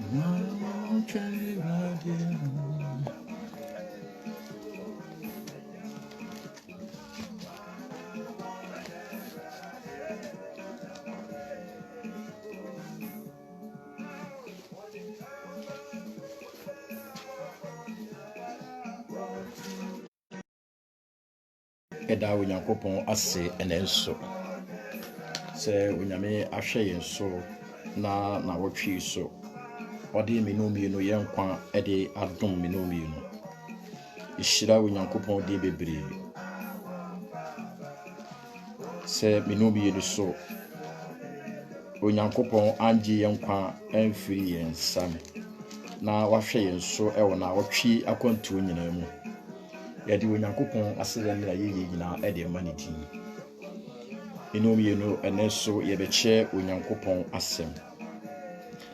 Eda Onyankopon ase enenso se onyame ahwe yen so na wotwe so ode menomi no yenkwa ede adom menomi no ishira Onyankopon de bebre se menomi no so Onyankopon anje yenkwa emfiri yen sam na wahwe yen so ewo na wotwe akwantu nyina mu yadi Onyankopon asere nra yeye nyina ede maniti menomi no eneso yebeche Onyankopon asem.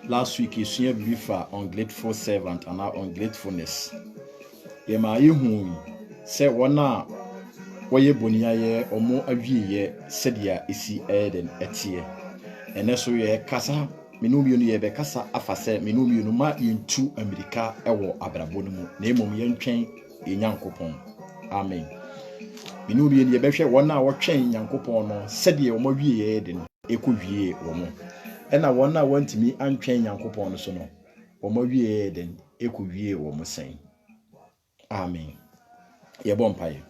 Last week you see a brief ungrateful servant and our ungratefulness. Ye ma ye hu se wona woye bonia ye omo awie ye sedia esi eden etie. Eneso ye kasa menumi no ye be kasa afase menumi no ma yentu America ewo abrabo no mu na emom ye ntwen Nyankopon. Amen. Menumi no ye be hwe wona wo twen Nyankopon no sedia omo wie ye eden ekowie wo mo. Ena wona wantimi antwen Nyankopon no so no omawie den ekowie wo mosen. Amen. Ye bompaye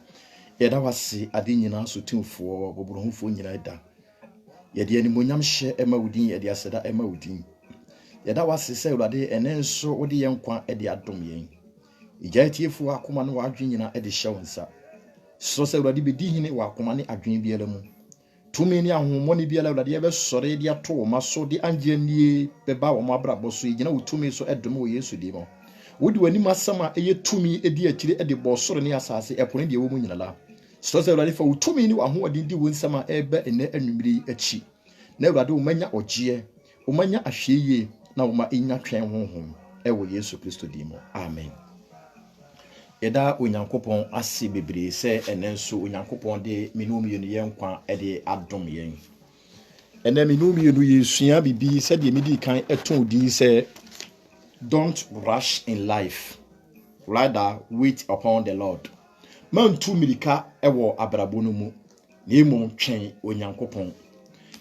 ye da wase ade nyina so tumfo bobrohumfo nyina da ye de animonyam hye ema wudin ye de aseda ema wudin ye da wase se urade enenso wode yenkwa ede adom yen igatiefo akoma no wadwen nyina ede hye wonsa so se urade bedi hine wa akoma ne adwen biara mu tumi ni ahomoni biala urade ye be sore de ato ma so de anjenie beba wo mabrabo so yina utumi so edom wo Yesu di mo wodi wani masama eye tumi edi akire ede bo soro ne asase epone de wo mu nyina la so se urade fa utumi ni wa hoodin di wonsama ebe ene anwumiri achi na urade wo manya ogie wo manya ahweye na wo ma enya twen honhom ewo Yesu Kristo di mo. Amen. Eda Onyankopon ase bebre se enenso Onyankopon de menomi no yenkwa ede adom yen ene menomi no yesua bibi se de medi kan eton di se don't rush in life, rather wait upon the Lord. Man tu mirika ewo abrabo no mu na emom twen Onyankopon.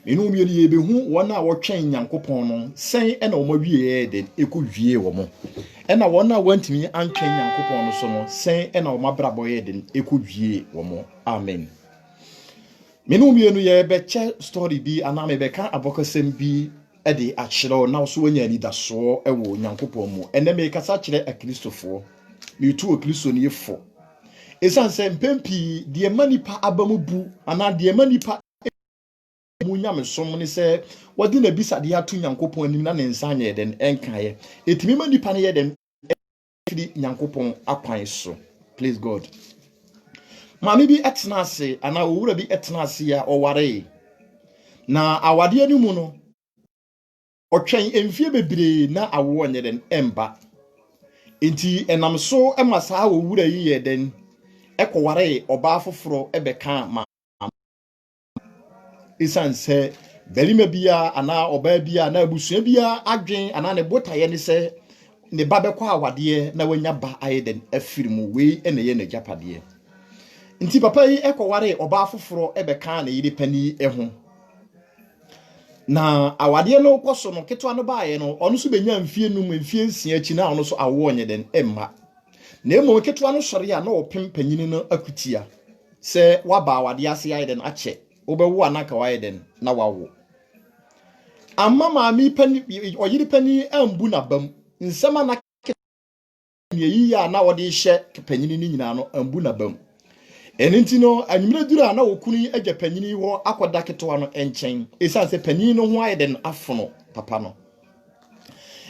Menomi no ye behu wona wo twen Nyankopon no sen ena wo mawie de ekowie wo mo ena wona wantimi antwen Nyankopon no so no sen ena wo mabrabo ye de ekowie wo mo. Amen. Menomi no ye beche story bi ana me beka abokasem bi ede akyerɛ na so wanya ni da so ewo Nyankopon mu ene me kasa kyerɛ akristofo me tu okristo ne yefo esanse mpempi de manipa abamu bu ana de manipa munyame som ne se wodi na bisa de atu Nyankopon anim na ne nsa nya den enkae etimi manipa ne ye den fidi Nyankopon akwan so. Please God. Mami bi etena ase ana owura bi etena ase ya oware na awade ani mu no otwen emfie bebre na awo nye den emba enti enam so emasa owura yi ye den ekoware oba foforo ebeka ma isanse belima bia ana oba bia na abusua bia adwen ana ne botaye ne se ne babekwa awade na wanya ba ayeden afirimu we ene ye na japade nti papa yi ekoware oba foforo ebeka na yiri pani eho na awade no koso no ketwa no baaye no ono so benya mfie num mfie nsia chi na ono so awo onye den emma na emo ketwa no sori ya na opem panyini no akutia se waba awade ase ayeden ache obewu anaka wayeden na wawo amma maami pani oyiri pani ambu na bam nsema na ye ya na wode hye panyini ni nyina no ambu na bam eninti no anyimire duru ana okunu agya panyini ho akoda ketewa no enchen esanse panyini no ho ayeden afono papa no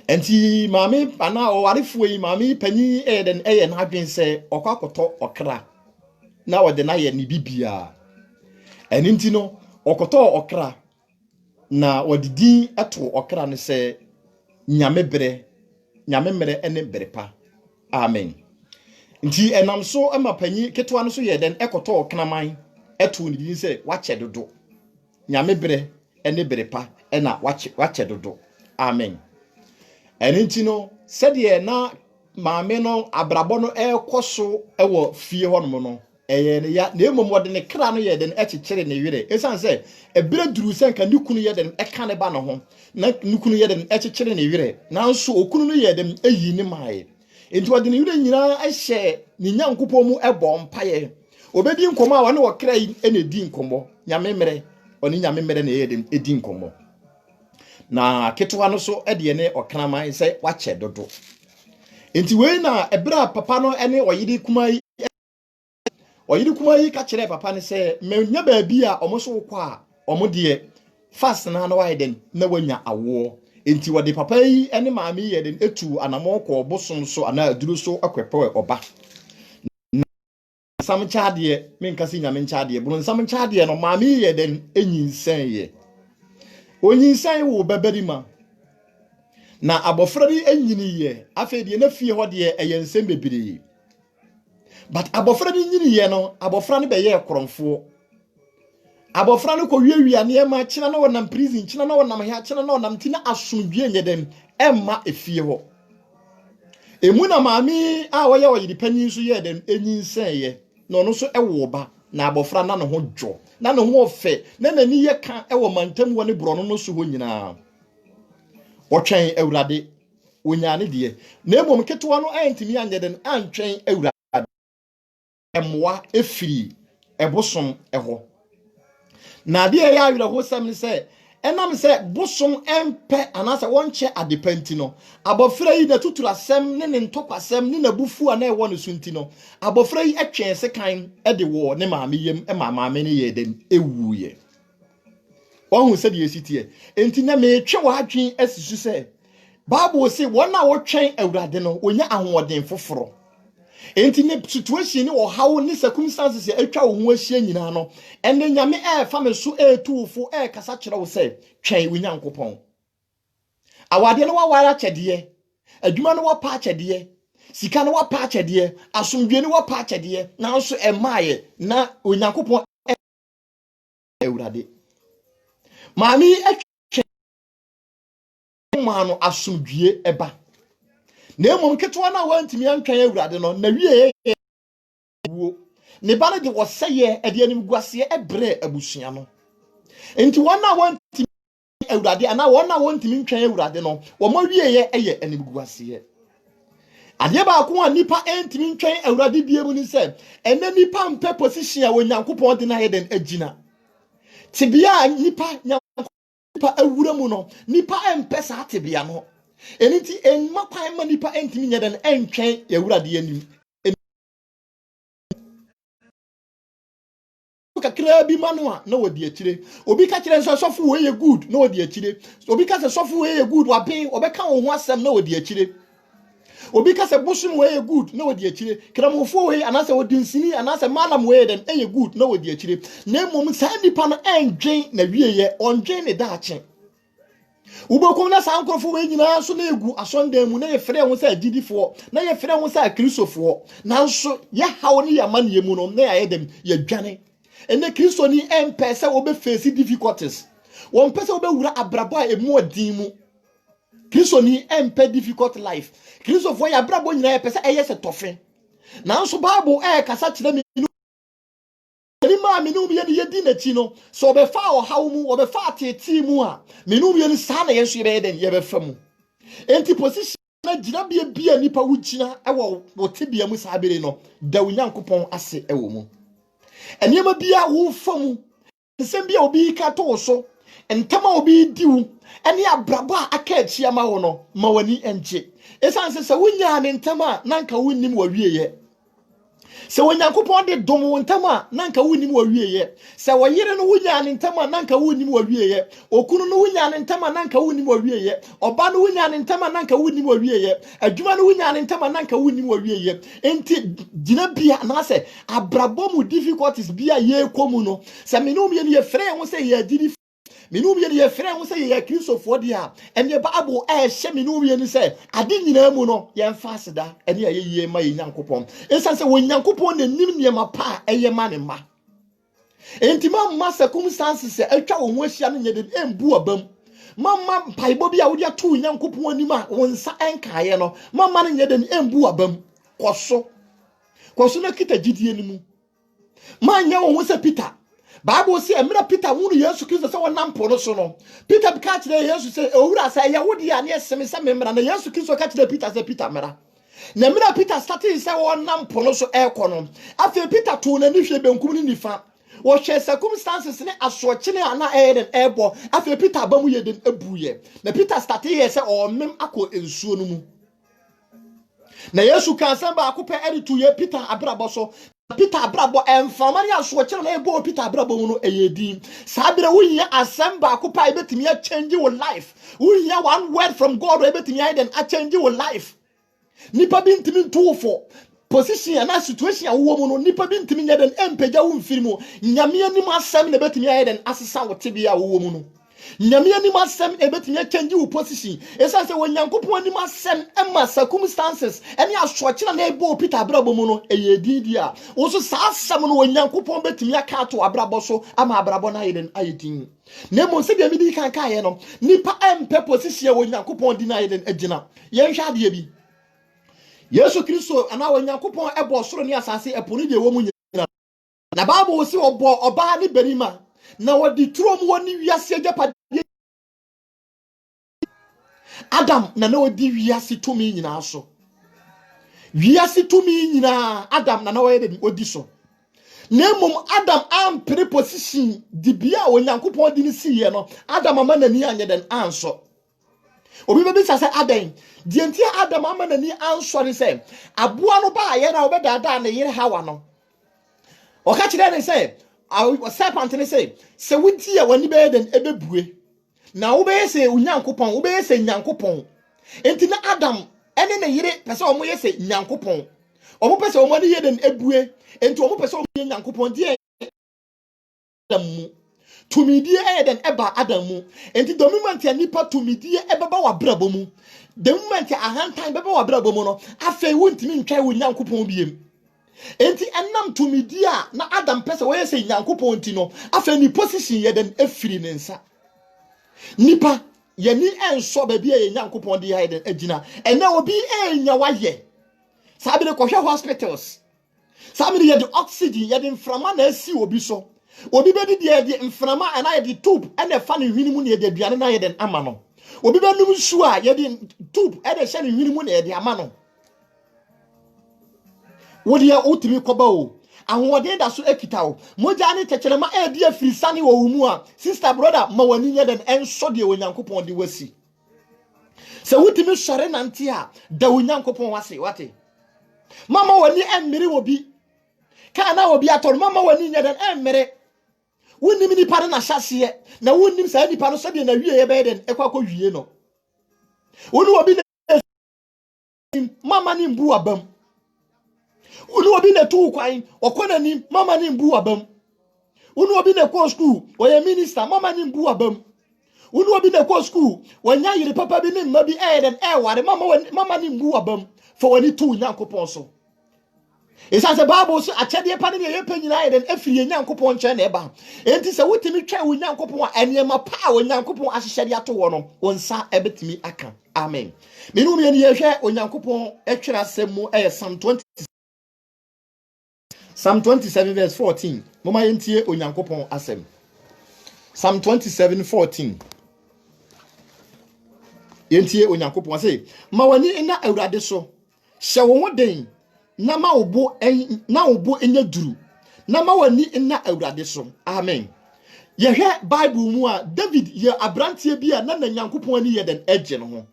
enti maami ana owarefo yi maami panyi eden eye na adwen se okwakoto okra na wode na ye ni bibia eninti no okoto okra na wadidi eto okra ne se nyame mere ene berepa. Amen. Nti enam so ama panyi ketwa no so ye den ekoto oknaman eto ne din se wache dodo nyame bere ene berepa ena wache dodo. Amen. no said ye na maame no abrabɔ no ɛkɔ ɛwɔ fie hɔ no no ɛyɛ ne ya na emom wɔde ne kra no yɛ de ne ɛkyekyere ne yere esan sɛ ebire duru sɛ nka ne kunu yɛ de ɛka ne ba no ho na ne kunu yɛ de ɛkyekyere ne yere nanso okunu no yɛ de eyi ne maaye enti wɔde ne yere nyinaa ɛhyɛ ne nyankopɔn mu ɛbɔ mpaye obedi nkɔmɔ a wɔne wɔkra yi ɛna edi nkɔmɔ nyamemere ɔne nyamemere na yɛ de edi nkɔmɔ na ketewa no so ɛde ne ɔkraman sɛ wakyɛ dodo enti wei na ebra papa no ɛne ɔyiri kuma yi ka kyerɛ papa ne sɛ menya baabi a ɔmo so kɔ a ɔmo de fast na na wayɛ den na wanya awo enti wɔde papa yi ɛne maame yi yɛ den etu anamɔ kɔ bosom so ana aduru so akwɛpɛ ɔba sam chaade menka si nyame chaade buru sam chaade no maame yi yɛ den enyinsɛn yɛ onyinsɛn wo babarima na abofra bi enyini yɛ afɛ de na fie hɔ de ɛyɛ nsɛm bebree but abofra bi nyini yɛ no abofra no bɛyɛ korɔmfo abofra no kɔ wiawia ne ma kyena na wonam prison kyena na wonam ha kyena na wonam ti na asomdue nyɛ dem ɛmma efie hɔ emu na maame a wɔyɛ wɔyɛ panyin so yɛ dem enyinsɛn yɛ na ɔno so ɛwo ba na abofra na ne ho dwo na ne ho ɔfɛ na n'ani yɛ ka ɛwɔ mantam wɔ ne borɔ no so hɔ nyinaa ɔtwɛn awurade onyane deɛ na emom ketewa no antimi anyɛ den antwɛn awurade emwa efiri ebosom ɛhɔ na de ya awira ho sam ne sɛ enam sɛ bosom empe anasa wonche adepanti no abofra yi na tutura asɛm ne ntopasɛm ne nabufu a na ɛwɔ no sunti no abofra yi atwɛn sekan ɛde wɔ ne maame yam maame ne yɛ den ewuye wɔn hu sɛ de yesitie enti na metwe wɔ adwen asisu sɛ Bible say wɔn a wɔtwɛn awurade no wonya ahoɔden foforo enti ne situation ni ɔhaw ne circumstances atwa wo ho ahyia nyina no ɛne nyame ɛfa me so ɛtuufo ɛkasa kyerɛ wo sɛ twɛn wo nyankopɔn awade no wawara kyɛdeɛ adwuma no wapa kyɛdeɛ sika no wapa kyɛdeɛ asomdwe no wapa kyɛdeɛ nanso ɛmaaye na onyankopɔn awurade maami atwa no asomdwe ɛba na emom ketewa na wantimi antwan awurade no na wie wo ne ba no de wɔsɛyɛ ɛde anim guaseɛ ɛbrɛ abusua no enti wɔn na wantimi awurade ana wɔn na wantimi ntwan awurade no wɔn wie ɛyɛ anim guaseɛ adeɛ baako a nipa antimi ntwan awurade bie mu ni sɛ ɛna nipa mpɛ position a onyankopɔn de na yɛ den agina tibia nipa awura mu no nipa empɛ saa tibia no eniti enma kwan ma nipa entimi nya den entwen awurade anim kakra bi ma no a na wodi akire obi ka kire nso sofo we ye good na wodi akire obi ka se sofo we ye good wapen obeka wo ho asem na wodi akire obi ka se bosom we ye good na wodi akire kramofo we anase wodi nsini anase malam we den eye good na wodi akire na mom sa nipa no entwen na wieye ondwen ne daache ubokom na sankrofo we nyina so na egu asondan mu na ye frɛ ho sa gidifo na ye frɛ ho sa kristofo nanso ye hawo ne ya mane mu no na ya dem ye dwane ene kristo ni empɛ sɛ obe face difficulties won pɛ sɛ obe wura abrabo a emu odin mu kristo ni empɛ difficult life kristo fo ya abrabo nyina ye pɛ sɛ ɛyɛ sɛ tofe nanso bible kasa kyerɛ me ma minum ye ne yedi na chi no so obefa ohaw mu obefa ateti mu a minum ye ne sa na ye so ye be den ye be fa mu enti position na gina bia nipa wo gina ewo wotebia mu sa bere no da onyankopon ase ewo mu enema bia wo fa mu nsem bia obi ka to so entama obi diwu ene abrabo a aka achia ma wo no ma wani enche esanse se wonya ne ntama nanka wonnim wa wieye se onyankopɔn de dom ntama nanka wonim wa wieye se woyere no wonya ne ntama nanka wonim wa wieye okunu no wonya ne ntama nanka wonim wa wieye oba no wonya ne ntama nanka wonim wa wieye adwuma no wonya ne ntama nanka wonim wa wieye enti gina bia na se abrabɔ mu difficulties bia ye komu no se menum ye ne frɛ ho se ye agidi minum ye ye frɛ ho se ye kristofo dia ene Bible hye minum ye ni se ade nyina mu no ye mfa aseda ene ye ye ma ye nyankopɔn ensan se wonyankopɔn na nim niema pa eye ma ne ma enti ma circumstances atwa wo ho ahia no nye de embu abam mama mpaibo bi a wodi atu Nyankopon anim a wonsa enkaye no mama no nye den embu abam koso na kita gidie ni mu manya wo se Peter Bible say emra Peter wonu Yesu Kristo se wonam po no so no Peter bi ka kire Yesu se owura say ye wodi a na eseme se memra na Yesu Kristo ka kire Peter se Peter mera na emra Peter started say wonam po no so ekono afi Peter to na ni hwe benkum ni nifa wo hwe circumstances ne asochene ana eden ebo afi Peter abamu yeden abuye na Peter started here say o mem akọ ensuo no mu na Yesu kan san ba akọ pe editu ye Peter abrabo so Peter abrabo enfamani asochene na ebo Peter abrabo mu no eyedin sabire wo yin asamba akọ pa ebetimi a change your life wo yin one word from God ebetimi iden a change your life nipa bi ntimi ntufo position and situation a wo mu no nipa bi ntimi nya den empeja wo mfiri mu nyame anim asem na betimi iden asesa wo tebia wo mu no nyame anim asem ebetimi change wo position esa se wo Nyankopon anim asem ema circumstances ene asochina na ebo Peter abrabo mu no eyedidi a wo so sa asem no wo Nyankopon betimi aka to abrabo so ama abrabo na iden ayedin na mo se bia mi di kan kae no nipa empe position wo Nyankopon di na iden agina yen hwa de bi Yesu Kristo ana wo Nyankopon ebo soro ni asase eponi de wo mu nyina na Bible si obo oba ni berima na wodi trom woni wiase agapade Adam na wodi wiase tumi nyina so wiase tumi nyina Adam na wo yede odi so na mum Adam ampere position di bia wo Nyankopon di ni siye no Adam ama nani anye den anso obi be sa say Adam di entia Adam ama nani anso ni say aboa no ba ye na obedada na yire Hawa no o ka kire ni say a serpent ni say se wudi a wani be den ebebue na wo be say Nyankopon wo be say Nyankopon enti na Adam ene na yire pese o mo ye say Nyankopon o mo pese o mo ni ye den ebue enti o mo pese o mo ye Nyankopon di Adam mu tumidie eden eba Adam mu enti the moment ya nipa tumidie ebeba wa brabo mu the moment ya ahantan beba wa brabo mu no afei wontimi ntwa wo Nyankopon biem enti enam tumidie a na Adam pese wo yese Nyankopon ti no afei ni position yeden efiri ne nsa nipa yani enso ba bia ye Nyankopon di eden agina ena obi enya waye sabi de kohwe hospitals sabi de ye oxygen ye de mframa na asi obi so obi be di de mframa ana ye de tube ena fa ne hwini mu ne de aduane na ye den ama no obi be num su a ye de tube ena hye ne hwini mu ne de ama no wodi ya utimi koba o ahode da so ekita o moja ne tekyerema e de afiri sane wo mu a sister brother ma wani nye den enso de Onyankopon de wasi se wutimi sore nante a da Onyankopon wase wate mama wani emmere obi kana obi ator mama wani nye den emmere wonnim ni pa na hyase na wonnim sa ni pa no so de na wie ye be den ekwakọ wie no woni obi mama ni mbu abam unu obi na tu kwan okona ni mama ni mbu abam unu obi na ko school oye minister mama ni mbu abam unu obi na ko school wanya yire papa bi ni mma bi den ware mama ni mbu abam for wani tu Nyankopon so isa se Bible so achede pa ne ye panyina den afiri Nyankopon nche na eba enti se wotimi twa wo Nyankopon aniema pa wo Nyankopon ahyehyede ato wo no wonsa ebetimi aka amen menu me ni ye hwe Onyankopon etwera asemu Psalm 27 verse 14. Mama yentie Onyankopon asem. Psalm 27:14. Yentie Onyankopon say, "Ma wani ina Awurade so. Hye wo hoden na ma obo enya duru. Na ma wani ina Awurade so." Amen. Yehwe Bible mu a David ye abrantie bi a na Nyankopon ani ye den agye no ho.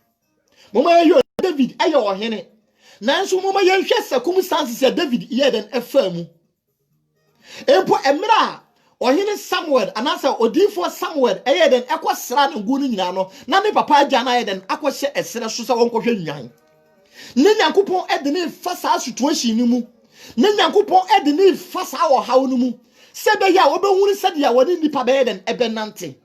Mama ye David aye ohene. Nanso mama ye hwe circumstances ya David ye den efamu empo emra ohene Samuel anasa odifo Samuel eye den ekosra ne ngu no nyina no na ne papa agya na ye den akohye esere so se wonkohwe nwan ne Nyankopon ede ne fasa situation ni mu ne Nyankopon ede ne fasa wo hawo no mu se be ya obehunu se de ya woni nipa be ye den ebenante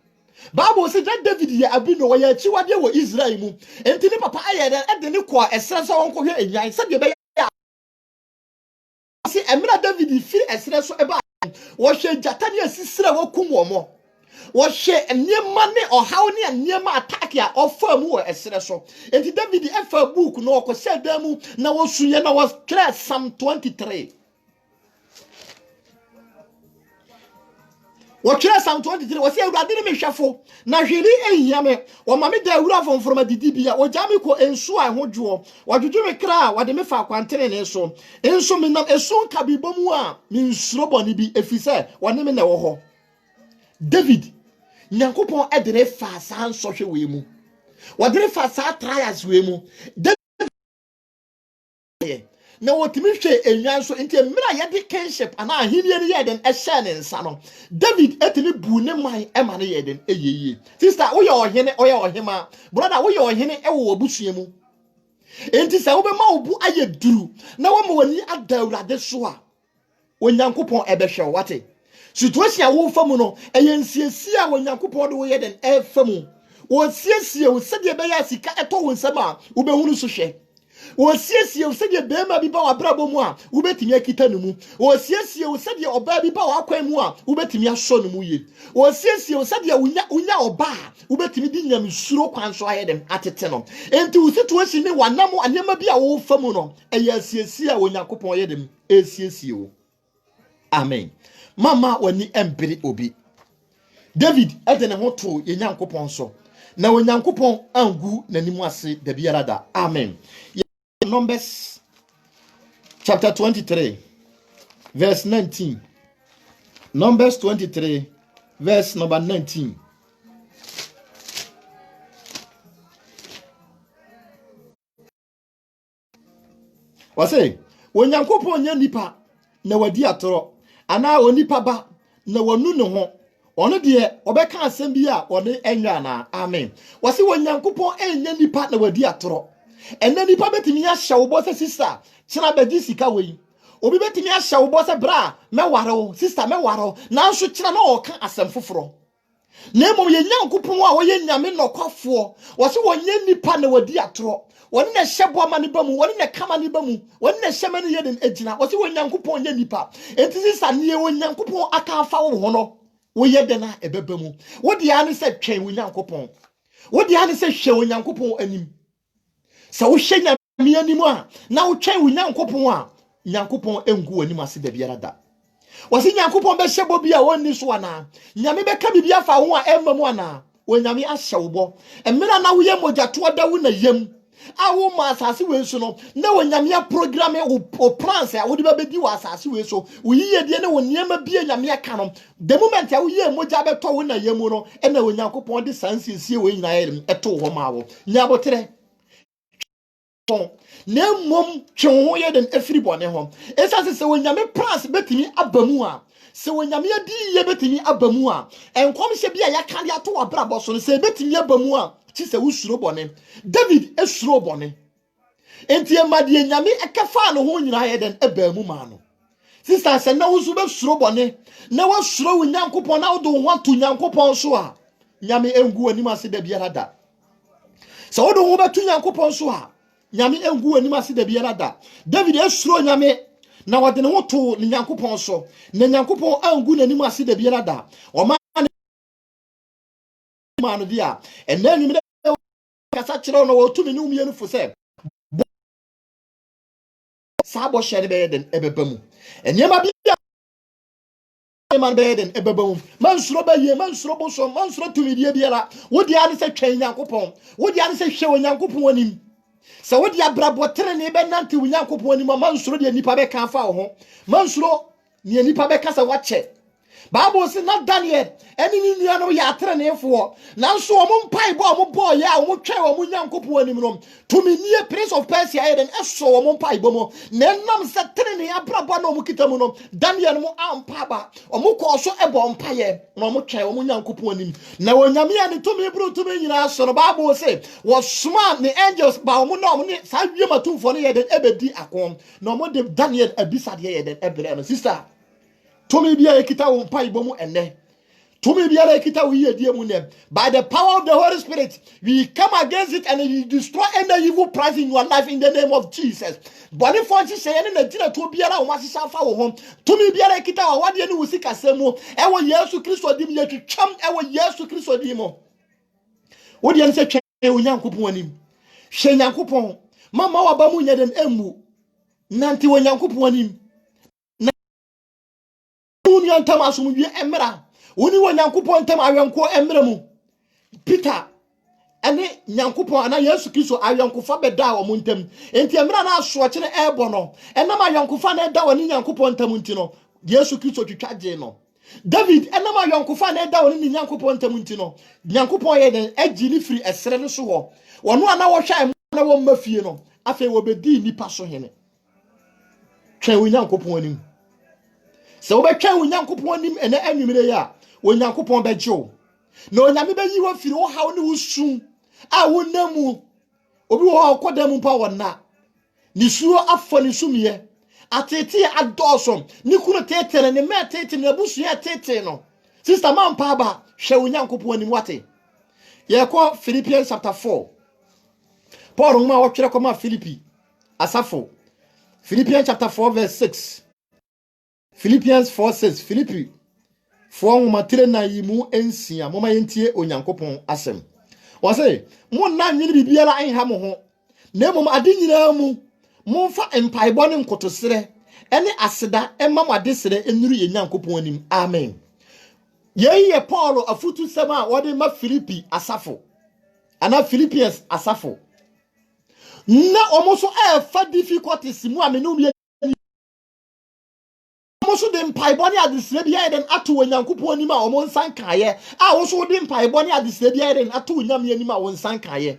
Bible says that David ye abino wa ye chiwade wo Israel mu enti ne papa aye den ede ne ko esere so wonkohwe enwan se de be si emra David fi esere so eba wo hwe jata ne asisira wo kum wo mo wɔhye nneɛma ne ɔhaw ne nneɛma attack a ɔfa mu wɔ ɛserɛ so enti David ɛfa book no ɔkɔsɛ dan mu na wɔsunyɛ na wɔtwerɛ Psalm 23 wɔtwerɛ Psalm 23 wɔsɛ awurade ne mehwɛfo na hweli ehia me wɔma me da awura fomfrom adidi bia wɔgya me kɔ ensu a ho dwoɔ wɔdwodwo me kra a wɔde me fa kwantene ne so enso me nam esu nka bi bomu a me nsuro bɔne bi efisɛ wɔne me na wɔ hɔ David Nyankopɔn ɛdere fa saa nsɔhwɛ wei mu wɔdere fa saa trials wei mu David na wotimi hwe enwan so nti mira yɛde kinship ana ahenie ne yɛden ɛhyɛ ne nsa no David etimi bu ne man ɛma ne yɛden eyeye sister woyɛ ɔhene ɔyɛ ɔhema brother woyɛ ɔhene ɛwɔ obusua mu enti sɛ wobɛma wo bu ayɛ duru na wɔma wani ada awurade so a Onyankopɔn ɛbɛhwɛ wate situation a wo fa mu no ɛyɛ nsiesie a Onyankopɔn de wo yɛden ɛfa mu wo siesie wo sɛdeɛ bɛyɛ sika ɛtɔ wo nsɛm a wobɛhunu so hwɛ wɔsiesie wo sɛdeɛ bɛrima bi ba w'abrabɔ mu a wobɛtumi akita ne mu wɔsiesie wo sɛdeɛ ɔbaa bi ba w'akwan mu a wobɛtumi asɔ ne mu yie wɔsiesie wo sɛdeɛ wonya ɔbaa a wobɛtumi di nyamesuro kwan so ayɛ dem atete no enti wo situation ne wanam anema bi a wo fa mu no ɛyɛ asiesie a Onyankopɔn yɛ dem esiesie wo amen mama wani empere obi David ɛde ne ho to ye Nyankopɔn so na Onyankopɔn angu n'anim ase da biara da amen Numbers chapter 23 verse 19 Numbers 23 verse number 19 Wase Onyankopɔn nya nipa na wadi atoro ana onipa ba na wanu ne ho ono de obeka asem bi a one enya na amen Wase Onyankopɔn enya nipa na wadi atoro ene nipa betimi ahya wo bose sister kina bedi sika wei obi betimi ahya wo bose bra meware wo sister meware wo nanso kina na oka asem foforo na emom ye Nyankopɔn a wo ye nyame nokwafoɔ Wase wonye nipa na wadi atoro woni na hyebo ama ne bamu woni na kama ne bamu woni na hyema ne yeden agina Wase Onyankopɔn nye nipa enti sister ne ye Onyankopɔn aka afa wo ho no wo ye de na ebebamu wo de ane se twen Onyankopɔn wo de ane se hwe Onyankopɔn anim sa wo hwe nyame anim a na wo twen Onyankopɔn a Nyankopɔn engu anim ase da biara da Wase Nyankopɔn be hyebo bi a wonni so ana nyame be ka bibia fa ho a emmamu ana wo nyame ahye wo bo emira na wo ye mojato da wo na yam awo ma asase we so no na wo nyame program o plans a wo de be di wo asase we so wo yiye de ne wo niema bia nyame aka no the moment a wo ye moja be to wo na yam no e na wo Nyankopɔn de sansiesie wo nyina yem eto ho ma wo nyabotere na mom twon ye den afiri bone ho esase se wo nyame plans betimi abamu a se wo nyame adi ye betimi abamu a enkom hye bia ya kan ya to abrabɔ so no se betimi abamu a ti se wo suro bone David esuro bone enti emade nyame ekafa no ho nyina ye den abamu ma no sister se na wo so be suro bone na wo suro wo Nyankopɔn na wo do ho ato Nyankopɔn so a nyame engu anim ase da biara da se wo do ho beto Nyankopɔn so a nyame engu anim ase da biara da David esuro nyame na wode ne ho to ne Nyankopɔn so na Nyankopɔn angu n'anim ase da biara da o ma no dia ena nwum kasa kyerɛ no wotumi ne umienu fo sɛ sabo hyɛ be den ebebamu eniema bia man be den ebebamu mansuro baye mansuro boso mansuro tumi die biara wodi ane sɛ twɛn Nyankopɔn wodi ane sɛ hwɛ Onyankopɔn anim sɛ wodi abrabɔ tere be nante Onyankopɔn anim mansuro de nipa be ka fa wo ho mansuro ne nipa be ka sɛ wakyɛ Bible says not Daniel any ni no ya trenefo nanso omo mpai bo omo boy ya omo twa omo Nyankopɔn anim no to me nie prince of Persia eden eso omo mpai bo mo na nam se trene abrabɔ na omo kitamu no Daniel mo ampa ba omo kɔ so ebo mpaye na omo twa omo Nyankopɔn anim na wonyame ya ne to me bru to me nyina so no Bible say was smart the angels ba omo na omo ne sa wie matumfo no yeden ebedi akom na omo de Daniel abisa de yeden ebre no sister to me bia ekita wo mpa ibomu enne Tumi biara kita we die mu ne. By the power of the Holy Spirit, we come against it and we destroy any evil plans in your life in the name of Jesus. Boni fonchi say na gina to biara o masisa fa wo ho. Tumi biara kita wa wade ne wusi kasemu. Ewo Yesu Kristo dim ye twam ewo Yesu Kristo dim mo. Wo de nse twa Onyankopon anim. Hwe Nyankopon. Mama wa ba mu nya den emu. Nanti Onyankopon anim. Na unu yantam asomdwe emra. Woni Onyankopon ntam awenko emra mu. Peter ene Nyankopon ana Yesu Kristo awenkofa beda wo mu ntam. Enti emra na aso kire ebo no. Enam awenkofa na eda woni Nyankopon ntam nti no. Yesu Kristo twitwaje no. David enam awenkofa na eda woni Nyankopon ntam nti no. Nyankopon ye den agini firi esere no so ho. Wono ana wo hwa na wo mafie no. Afi wo bedi nipa so hene. Twen Onyankopon anim. Se wo betwa Onyankopon anim ene anwumire ya. Onyankopon bejo na onyame beyi wo firi wo hawo ne wusu a wonamu obi wo akoda mu pa wona ni suo afo ni sumiye atete adosom ni kunu tetere ne metete ne busu ya tete no sister man pa ba hwe Onyankopon anim wate ye ko Philippians chapter 4 Paul ma wo twere ko ma Philippi asafo Philippians chapter 4 verse 6 Philippians 4:6 Philippi for matire na yimu ensia moma yentie Onyankopon asem wo say mo na nwini bibiara anha mo ho na mom ade nyina mu momfa empaibo ne nkotosere ene aseda emam ade sere enuru Onyankopon anim amen ye Paul afutu sema wode ma Philippi asafo ana Philippians asafo na omoso fa difficulties mu amenu so dem paiboni adisre bia eden atu Onyankopon anim a omo nsan kaaye a wo so dem paiboni adisre bia eden atu Onyame anim a wo nsan kaaye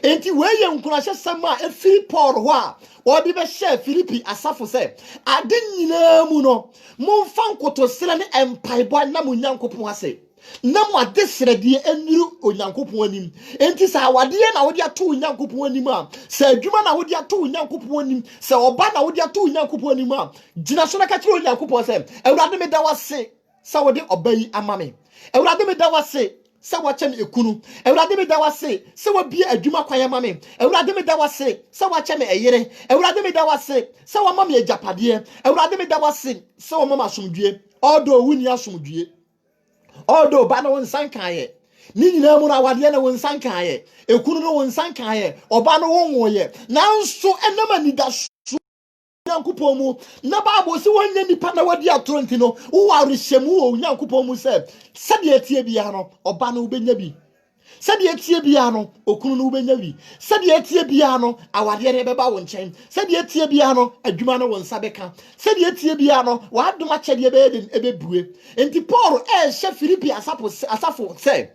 enti we ye nkunahye sam a efi Paul ho a wo bi be share Philippi asafo se ade nyina mu no momfa nkotosere ne empaiboni na Onyankopon ase na mo adesre die enuru Onyankopon anim enti sa wade na wo de atu Onyankopon anim a sa adwuma na wo de atu Onyankopon anim sa oba na wo de atu Onyankopon anim a gina so na ka kire Onyankopon se Ewurade me da wase sa wo de oba yi amame Ewurade me da wase sa wa kyem ekunu Ewurade me da wase sa wa bie adwuma kwan amame Ewurade me da wase sa wa kyem eyere Ewurade me da wase sa wa mama ejapade Ewurade me da wase sa wa mama asomdue odo wuni asomdue odo ba na won sankaye ni nyina mu na wade na won sankaye ekunu no won sankaye oba no won woye nanso enama ni da so Nyankopon mu na Bible se wonnya nipa na wadi atorenti no wo warehemu wo Nyankopon mu se de etie bia no oba no ubenya bi de etie bia no okunu no ubenya bi de etie bia no awade ne beba wo nchen de etie bia no adwuma no won sabeka de etie bia no wadom akyede be den ebebue enti Paul hye Philippi asafo se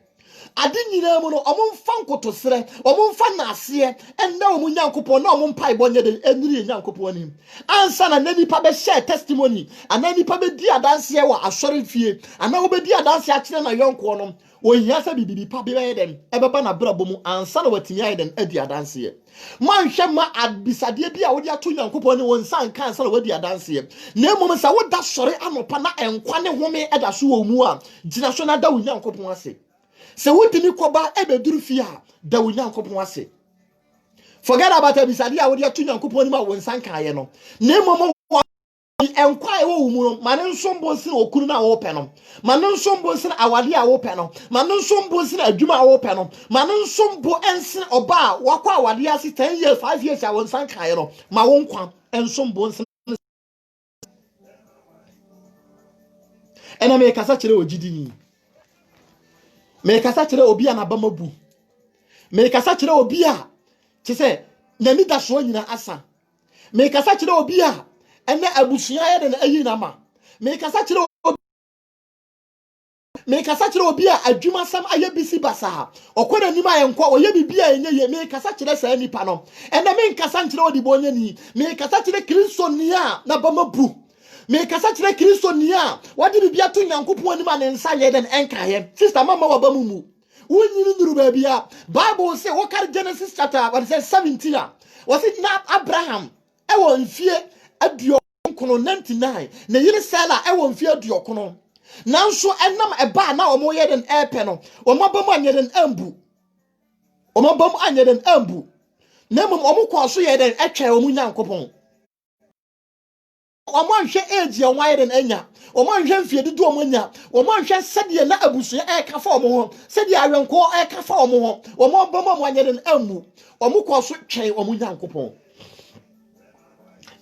ade nyina mu no omomfa nkotosere omomfa naase enda omu Nyankopon na omompa ibonye de eniri Nyankopon anim ansa na nipa be share testimony ana nipa be di adanse wa asore fie ana wo be di adanse a kire na yonko no ohia sa bibibi pa be dem ebeba na brabo mu ansa na watimi ayeden adi adanse man hwe ma abisade bia wo di ato Nyankopon ne won san kan ansa na wadi adanse na emom sa wo da sore anopa na enkwa ne home eda so wo mu a gina so na da wo Nyankopon ase se wotimi koba ebeduru fia da wo Nyankopon ase forget about abisade a wo di ato Nyankopon ni ma won san kan ye no na emom enkwa e wo mu no mane nsombo nsi na okunu na wo pe no mane nsombo nsi na awade a wo pe no mane nsombo nsi na adwuma a wo pe no mane nsombo ensi oba wakwa awade ase 10 years 5 years a won san kan ye no ma wo nkwa ensombo nsi ena me kasa kire ogidi ni me kasa kire obi a na bamabu me kasa kire obi a kise na mi da so nyina asa me kasa kire obi a ene abusua ya de ayi na ma me kasa kire obi a adwuma sam aye bisi basa okwena nima yenkwa oye bibia enye ye me kasa kire sa nipa no ene me kasa kire odibo nya ni me kasa kire Kristo ni a na bamabu me kasa kire Kristo ni a wadi bibia to Nyankopon anima ne nsa ye den enka ye sister mama wa bamumu wonyini nduru ba bia Bible say what Genesis chapter 17 a was it not Abraham e won fie aduokono 99 na yire Sela e won fie aduokono nanso enam eba na omo ye den epe no omo bam anye den ambu omo bam anye den ambu na mum omo kwaso ye den etwa omo Nyankopon omo nhwe age omo ye den anya omo nhwe mfie dudu omo nya omo nhwe sede na abusu eka fa omo ho sede awenko eka fa omo ho omo bam omo anye den ambu omo kwaso twen omo Nyankopon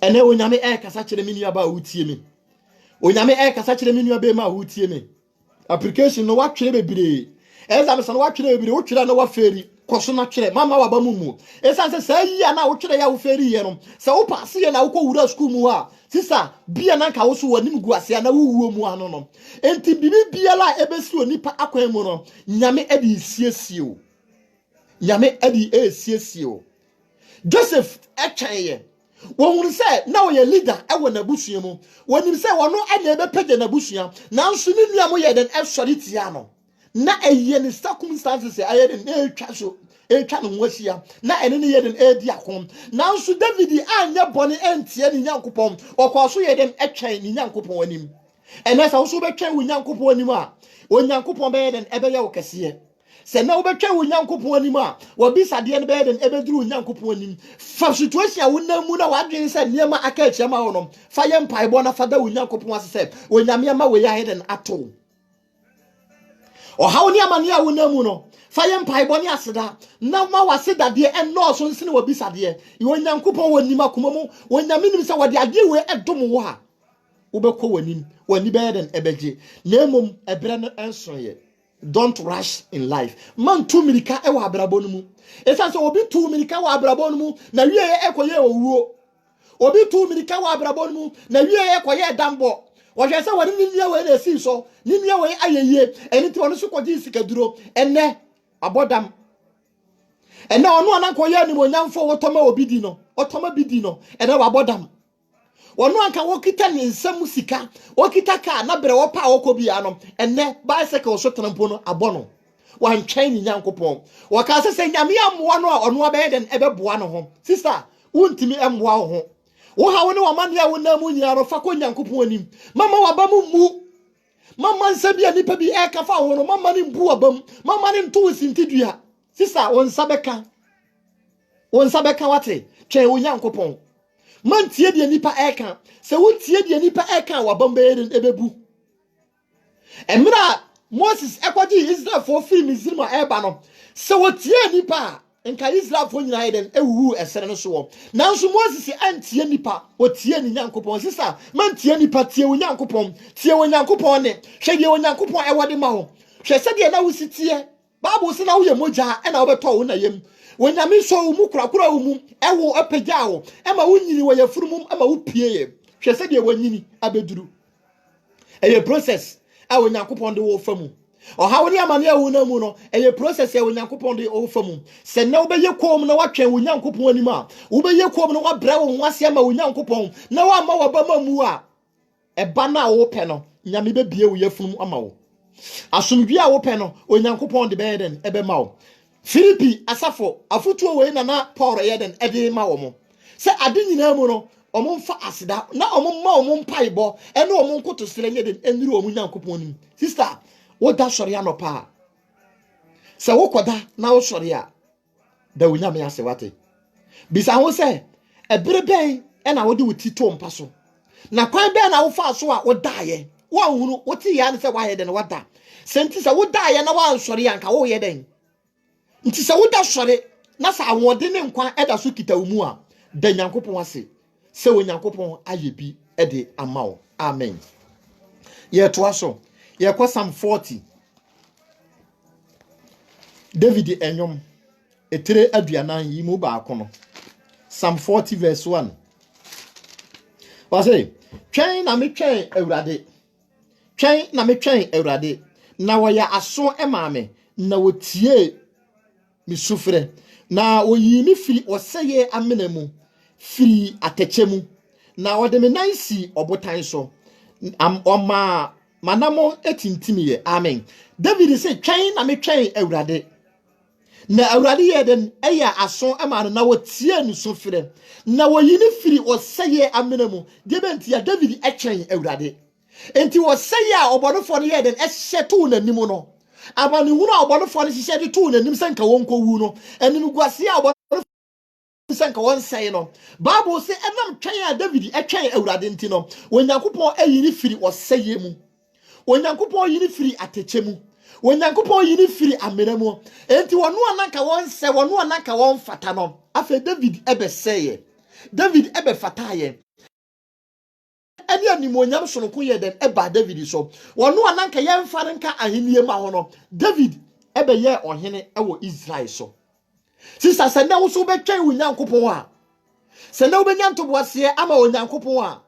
ene onyame kasa kire me nuaba wutie me onyame kasa kire me nuaba ma wutie me application no watwere bebire exam so no watwere bebire wotwere na waferi koso na twere mama waba mumu esan se yi na wotwere ya woferi ye no se wo pass ye na wo wura school mu a sisa bia na nka wo so wanim gu ase na wuwuo mu ano no enti bibi bia la ebesi onipa akwan mu no nyame edi siesie o nyame edi siesie o Joseph etweye won say na we leader e wona busua mu wonim say wono anya be page na busua nanso ni nua mo ye den efsori tia no na eye ni circumstances aye den etwa so etwa no wasia na ene ne ye den edi akom nanso David anya bone entie ni Nyankopon okoso ye den etwen ni Nyankopon anim ene sa wo so betwen wo Nyankopon anim a wo Nyankopon be ye den ebe ye wo kese se na wo betwa wo Nyankopon anim a wo bisa de ne be den ebeduru wo Nyankopon anim fa situation wo namu na wadwen se niema aka achiama wo no fa ye mpaebo na fa da wo Nyankopon asese wo nyame ma wo ye den ato o hawo ni amane a wo namu no fa ye mpaebo ni aseda na ma waseda de eno so nsene wo bisa de wo Nyankopon wo nim akoma mu wo nyame nim se wo de ade we edom wo ha wo be ko wanim wani be den ebeje na emom ebre no enso ye. Don't rush in life. Man 2 milika e wa abrabon mu. Esan so obi 2 milika wa abrabon mu na wie ekoye owuo. Obi 2 milika wa abrabon mu na wie ekoye dambo. Wo hwe se woni ninia we na esi so, ninia we ayeye, eni ti wono so koji sikaduro, enne abodam. Enne ono anankoye ni monyamfo wotoma obi di no. Otoma bi di no, enne wa abodam. Wono anka wokita ni nsam sika wokita ka na bere wo pa wokobia no enne bicycle so trampo no abono wan twen ni Nyankopon woka se nyame ammoa no a ono abe den ebeboa no ho sister wontimi emmoa wo ho wo ha wo ne wamane a wona mu nyia no fa ko Nyankopon anim mama waba mu mama nsabia nipa bi eka fa ho no mama ni mbu abam mama ni nto sintidua sister won sabeka wate twen wo Nyankopon man tie de nipa eka se wo tie de nipa eka wa bambe den ebebu emra Moses ekwaji Israel for free Misraim eba no se wo tie nipa nka Israel for nyina den ewu esere no so nanso Moses antie nipa wo tie ni Nyankopon sisa man tie nipa tie wo Nyankopon ne hwe de wo Nyankopon ewode ma ho hwe se de na wo sitie Bible se na wo ye moja e na wo beto wo na yem when you miss so mukrakura umu, ewo apejao, ema unyini wa yafurumum, ema upie. She said you wanyini abeduru. A process, I will not upon the wolf famu. Or how many amania unamuno, a process I will not upon the old famu. Send no be your comb no watching with young coupon anima. Ube your comb no what brown was yama with young coupon. No one more bama mua. A banner opener, Yamibe beer with your fum amao. Asumvia opener, when young coupon the bed and ebemao. Philippi asafo afutuo we na Paul yeden ede ma wo se ade nyina mu no omo mfa aseda na omo ma omo mpaibo ene omo nkoto sere yeden enuru omo Nyankopon nim sister wo da sori anopa se wo koda na wo sori a da wo nyame ase wate bisa ho se ebere ben ena wo de wo tito mpa so na kwan ben na wo fa so a wo daaye wo ahunu wo ti ya ne se wa yeden wo da senti se wo daaye na wa sori anka wo yeden nti se woda sore na sa awode ne nkwa eda so kita umu a da Nyankopon ase se wo Nyankopon ayebi ede amawo amen ye to aso ye ko Psalm 40 David enyom etere aduanan yi mu ba akono Psalm 40 verse 1 wase twen na me twen awurade na wo ya aso emaame na wo tie mi sufre na oyi mi firi oseye amenamu firi atechemu na ode me nansi obotan so oma manamo etintimiye amen David say twen na me twen awurade na awurade ye den eya aso ema na wotie ni sufre na oyi ni firi oseye amenamu de bentia David etwen awurade enti wo say ya obonofo no ye den ehye to nanim no abani hu no obonofo no hye de to nanim sanka wonko wu no enim guase ya obonofo sanka won say no Bible say enam twen ya David etwen awurade nti no onyankopon ayini firi oseye mu onyankopon yini firi ateche mu onyankopon yini firi amena mu enti wono anaka won se wono anaka won fata no afa David ebe seye David ebe fataye eni animonyam sonko ye den eba David so wono ananka ye mfa nka ahenie ma ho no David ebe ye ohene ewo Israel so sisa se na wo so betwen onyankopon a se na wo benya ntoboase ama onyankopon a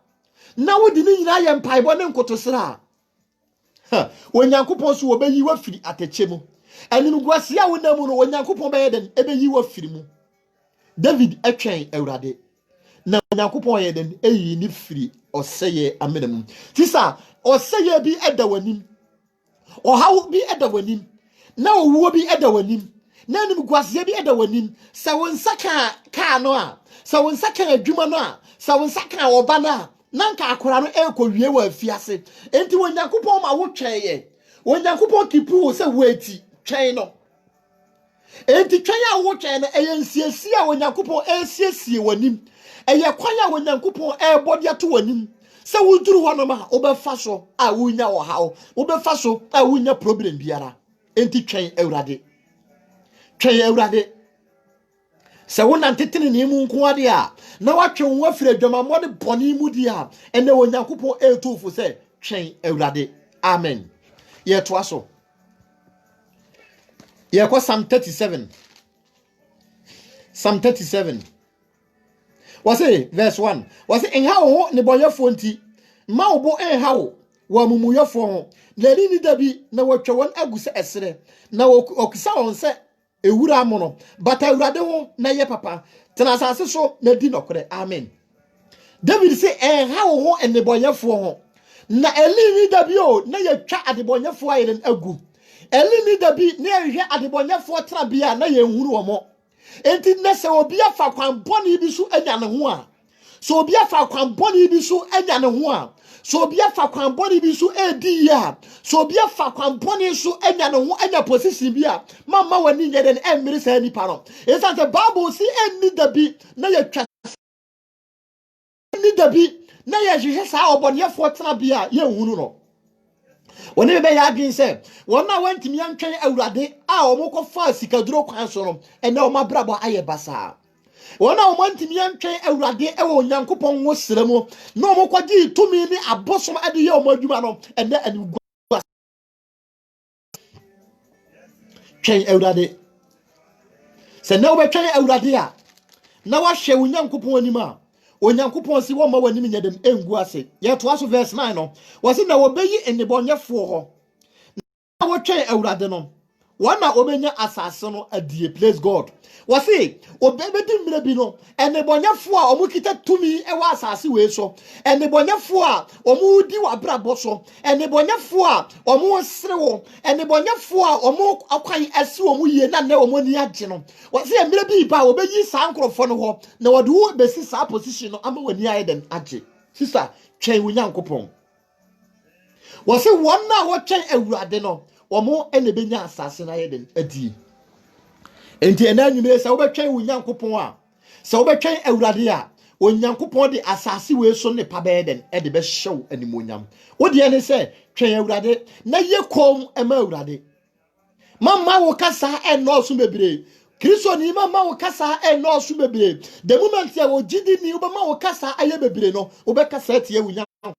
na wo di ni nyina ye mpaibɔ ne nkotosra onyankopon so obeyi wa firi ateche mu anim guase a wonamu no onyankopon be ye den ebeyi wa firi mu David etwen awurade na onyankopon ye den eyi ni firi oseye amenem tisa oseye bi eda wanim ohawo bi eda wanim na owuo bi eda wanim na anim guase bi eda wanim sa won saka ka no a sa won saka adwuma no a sa won saka oba no a nanka akora no ekowie wa afiase enti onyankopon ma wo tweye onyankopon kipu se weti twen no enti twen a wo twen no eyensiesi a onyankopon esiesie wanim eye kwan a onyankopon ebode ato wanim se wuduru hono ma obefa so a wunya wo hawo obefa so a wunya problem biara enti twen awurade se wona tetene ne mu nko ade a na watwe wo afiri adwamammo de bone mu di a ene onyankopon etofo se twen awurade amen ye to aso ye ko Psalm 37 was it verse 1 was it en ha wo ne boyefo nti ma wo bo en ha wo wa mumuyefo ho na ni dabi na watwe won aguse esere na okisa won se ewura mono bata awurade ho na ye papa tena asase so na di nokre amen David say en ha wo ho ene boyefo ho na elini dabi o na ye twa adebonyefo ayeren agu elini dabi na ye hwe adebonyefo tena bia na ye nhuru wo mo enti na se obi afa kwan boni bi so anya ne ho a so obi afa kwan boni bi so anya ne ho a so obi afa kwan boni bi so edi ya so obi afa kwan boni so anya ne ho anya position bi a mama wani nye den emmiri sa ni pa no esa se Bible si enni dabi na ye twa ni dabi na ye hwehwe sa obonefo tena bia ye nhuru no woni be ya adwin se wona wantimi antwen awurade a omokofa sikaduro kwan so no ene o mabrabo aye basa wona wantimi antwen awurade e wo nyankopon wo sremu na omokwaji tumi ni abosom ade ye omadwuma no ene ani twen awurade se na obetwen awurade a na wahwe wo nyankopon anima onyankopon si wo ma wanim nyedem engu ase ye to aso verse 9 no wase na wobeyi enebonyefo ho na wotwen awurade no wana obenya asase no adie place God wase obebedi mre bi no enebonyefo a omukita tumi ewa asase we so enebonyefo a omudi wabrabo so enebonyefo a omosrewo enebonyefo a omokwan ase omuye na na omoni age no wase mre bi ba obeyi sankrofo no ho na wode wo besi sa position no ama wani ayeden age sister twen wonyankopon wase wonna wo twen awurade no omo enebenya asase na yeden adi enti enanyume se wobetwen wonyankopon a se wobetwen awurade a onyankopon de asase we so ne pa beden e de be hyew animonyam wode ene se twen awurade na yekom ema awurade mama wo kasa enoso bebre Kristo ni mama wo kasa enoso bebre the moment ya wo gidi ni wo mama wo kasa aye bebre no wo be kasa tie wonyankopon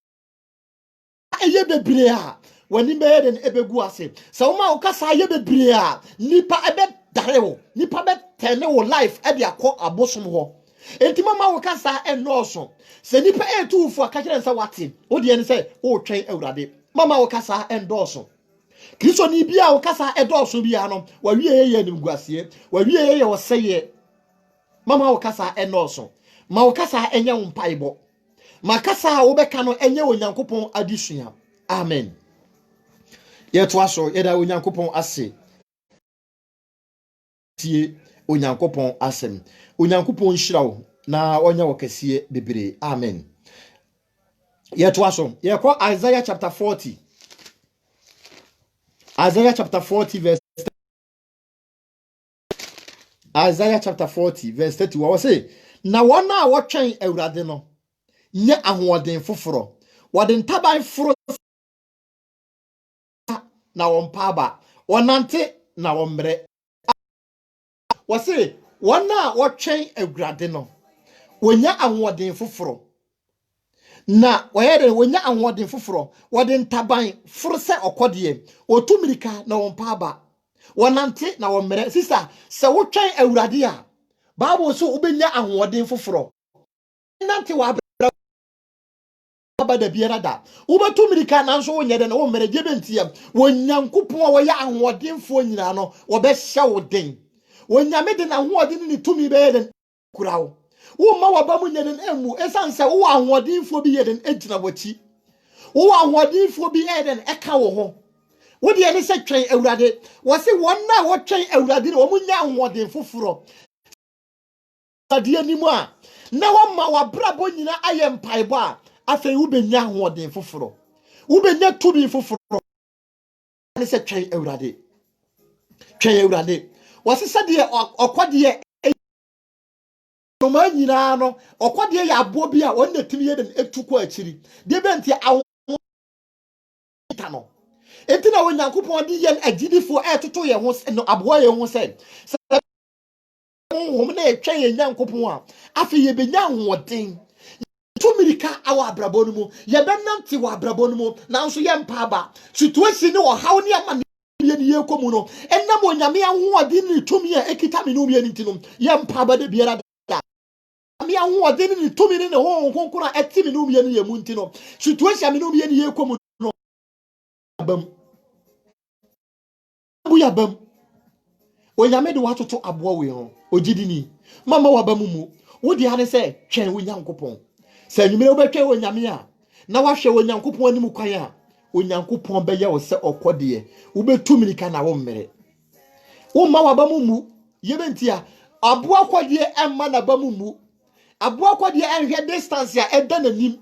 aye bebre a wani be den ebegu ase se wo ma wo kasa aye bebre a nipa ebe darewo nipa be tene wo life e de akọ abosom ho enti mama wo kasa enoso se nipa etufu akakere nsa wate wo de ne se wo twen awurade mama wo kasa endoso Kristo ni bia wo kasa edoso bia no wa wie ye nimguasie wa wie ye wo seye mama wo kasa enoso ma wo kasa enye wo mpaibo ma kasa wo beka no enye onyankopon adisua amen ye to aso ye da onyankopon ase tie onyankopon asem onyankopon hyira wo na onya wo kese bebre amen Yet was on. You call Isaiah chapter 40. Isaiah chapter 40, verse Isaiah chapter 40, verse 30. What was say? Na wana watching Eurade no. Nye ahoɔden foforo. Wɔde ntaban foro na wɔmpaaba. Wɔnante na wɔmbrɛ. Wɔse wana watching Eurade no. Wonya ahoɔden foforo. Na wɔyɛ wonya ahoɔden foforo. Wɔde ntaban foro sɛ ɔkɔdeɛ. Otumirika na wɔmpaaba. Wɔnante na wɔmbrɛ. Sister, sɛ wotwɛn Eurade a, Bible so wobenya ahoɔden foforo. Nante wa abada biara da wobetu mirika nanso wonyɛ de na wo mere gyebentia wonyankopon a wɔyɛ ahoɔdenfo nyina no wɔbɛhyɛ wo den wonyame de na ahoɔden ne tumi bɛyɛ den kurawo wo ma waba mu nyɛ den emu esanse wo ahoɔdenfo bi yɛ den egyina wɔkyi wo ahoɔdenfo bi yɛ den ɛka wo ho wo de ne sɛ twɛn awurade wɔse wɔn na wɔtwɛn awurade ne wɔn nya ahoɔden foforo ade animu a na wɔma wabrabɔ nyina ayɛ mpaebɔ a afei wubenya ahoɔden foforo wubenya tumi foforo ne sɛ twɛn awurade wɔse sɛdeɛ ɔkɔdeɛ noma nyinaa no ɔkɔdeɛ yɛ aboɔ bi a wɔn na tumi yɛ den etu kɔ akyiri de bɛnti awo no enti na Onyankopɔn de yɛn agidifo ɛtoto yɛn ho no aboa yɛn ho sɛ honhom na ɛtwɛn yɛn Nyankopɔn a afei yɛbenya ahoɔden tumirika awa abrabɔ no mu yɛbɛnante wɔ abrabɔ no mu nanso yɛmpaaba situation ne ɔhaw ne ama ne yɛkɔ mu no ɛnam Onyame ahoɔden ne tumi a ɛkita me no yɛ nti no yɛmpaaba de biara da me ahoɔden ne tumi ne honhom konkora ɛte me no yɛ mu nti no situation me no yɛkɔ mu no abam buyabam Onyame de watoto aboa we ho ogidini mama wabamu mu wodi ane sɛ twɛn Onyankopɔn sɛ nyumire wobɛtwɛn Onyame a na wahwɛ Onyankopɔn anim kwan a Onyankopɔn bɛyɛ wo sɛ ɔkɔdeɛ wobetu mirika na wo mmere wo ma wabamu mu yebentia aboa kɔdeɛ ɛmma na bamu mu aboa kɔdeɛ ɛhwɛ distance a ɛda nanim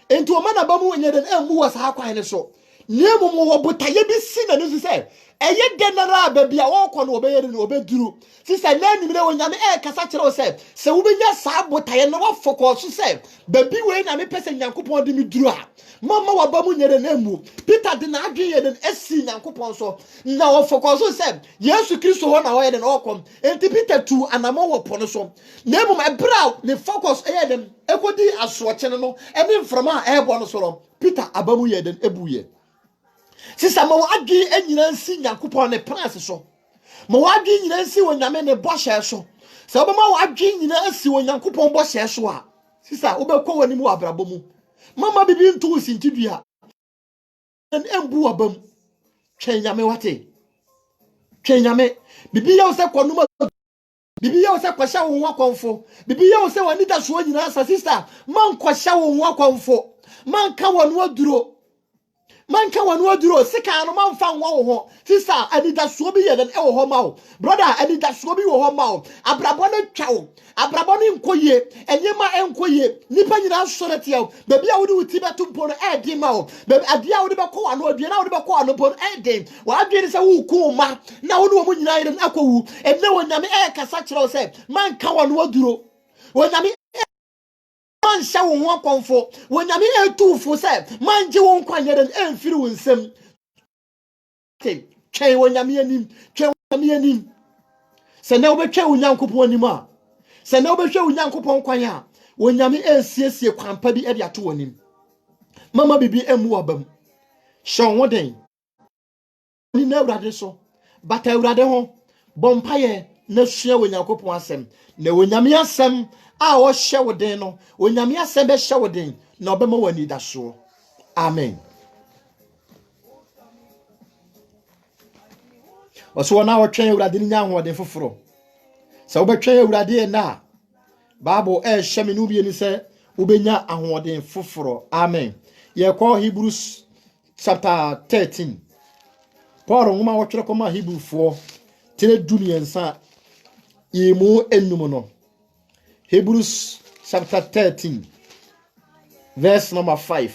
enti o ma na bamu nyɛ den ɛmmu wɔ saa kwan ne so nemu mo wo botaye bi si na no sɛ ɛyɛ general baby a wɔkɔ no obɛyɛ no obɛduru sisa na nimire Onyame kasa kyerɛ wo sɛ wobɛnya saa botaye no wɔfɔkɔ so sɛ baby wei na me pɛsɛ Nyankopɔn de me duru a mama waba mu nyere na emu Peter de na adwen yɛ den asi Nyankopɔn so na wɔfɔkɔ so sɛ Yesu Kristo hɔ na wɔyɛ den wɔkɔ enti Peter tu anamɔ wɔ pɔ no so na emu ɛbra ne focus ɛyɛ den ekodi asoɔkye no ɛne mframa a ɛbɔ no so no Peter abamu yɛ den ebuye sisa ma wadwi anyina nsi Nyankopɔn ne prince so ma wadwi nyina nsi Onyame ne bɔhyɛ so sɛ obama wadwi nyina nsi Onyankopɔn bɔhyɛ so a sisa wobɛkɔ wani mu abrabɔ mu mama bibi ntu sintidua en embu abam twɛn Nyame wate twɛn Nyame bibi yɛ wo sɛ kɔnuma bibi yɛ wo sɛ kɔhyɛ wo ho akɔmfo bibi yɛ wo sɛ wani da so nyina sa sista man kɔhyɛ wo ho akɔmfo man ka wanu aduro manka wanu aduro sika no manfa nwo wo ho sister anidaso bi ye den e wo ho ma wo brother anidaso bi wo ho ma wo abrabo no twa wo abrabo no nkoye enyema enkoye nipa nyina sore tia wo baby a wo di uti beto mpo no e di ma wo baby ade a wo di bekɔ wano adua na wo di bekɔ wano mpo no e di wa adwe se wo ku ma na wo no mo nyina yere akɔwu enne Onyame kasa kyerɛ wo sɛ manka wanu aduro Onyame man sha wo ho akɔmfo Onyame etufo sɛ man gye wo nkwanyɛ den emfiri wo nsam twɛn Onyame anim twɛn Onyame anim sɛ na wobɛtwɛn Onyankopɔn anim a sɛ na wobɛhwɛ Onyankopɔn kwan a Onyame esiesie kwampa bi de ato anim mama bibi emu abam hyɛ wo den ni na Awurade so bata Awurade ho bompaye na sua Onyankopɔn asɛm na Onyame asɛm a o hyɛ wo den no Onyame asɛm bɛ hyɛ wo den na ɔbɛma wani da so amen ɔso na wɔtwɛn Awurade ni nya ahoɔden foforo sɛ wobɛtwɛn Awurade na Bible hyɛ me no bi ni sɛ wobɛnya ahoɔden foforo amen yɛkɔ Hebrews chapter 13 Paul nwoma wɔtwerɛ kɔma Hebrewfoɔ tire dumiɛnsa yemu enum no Hebrews chapter 13 verse number 5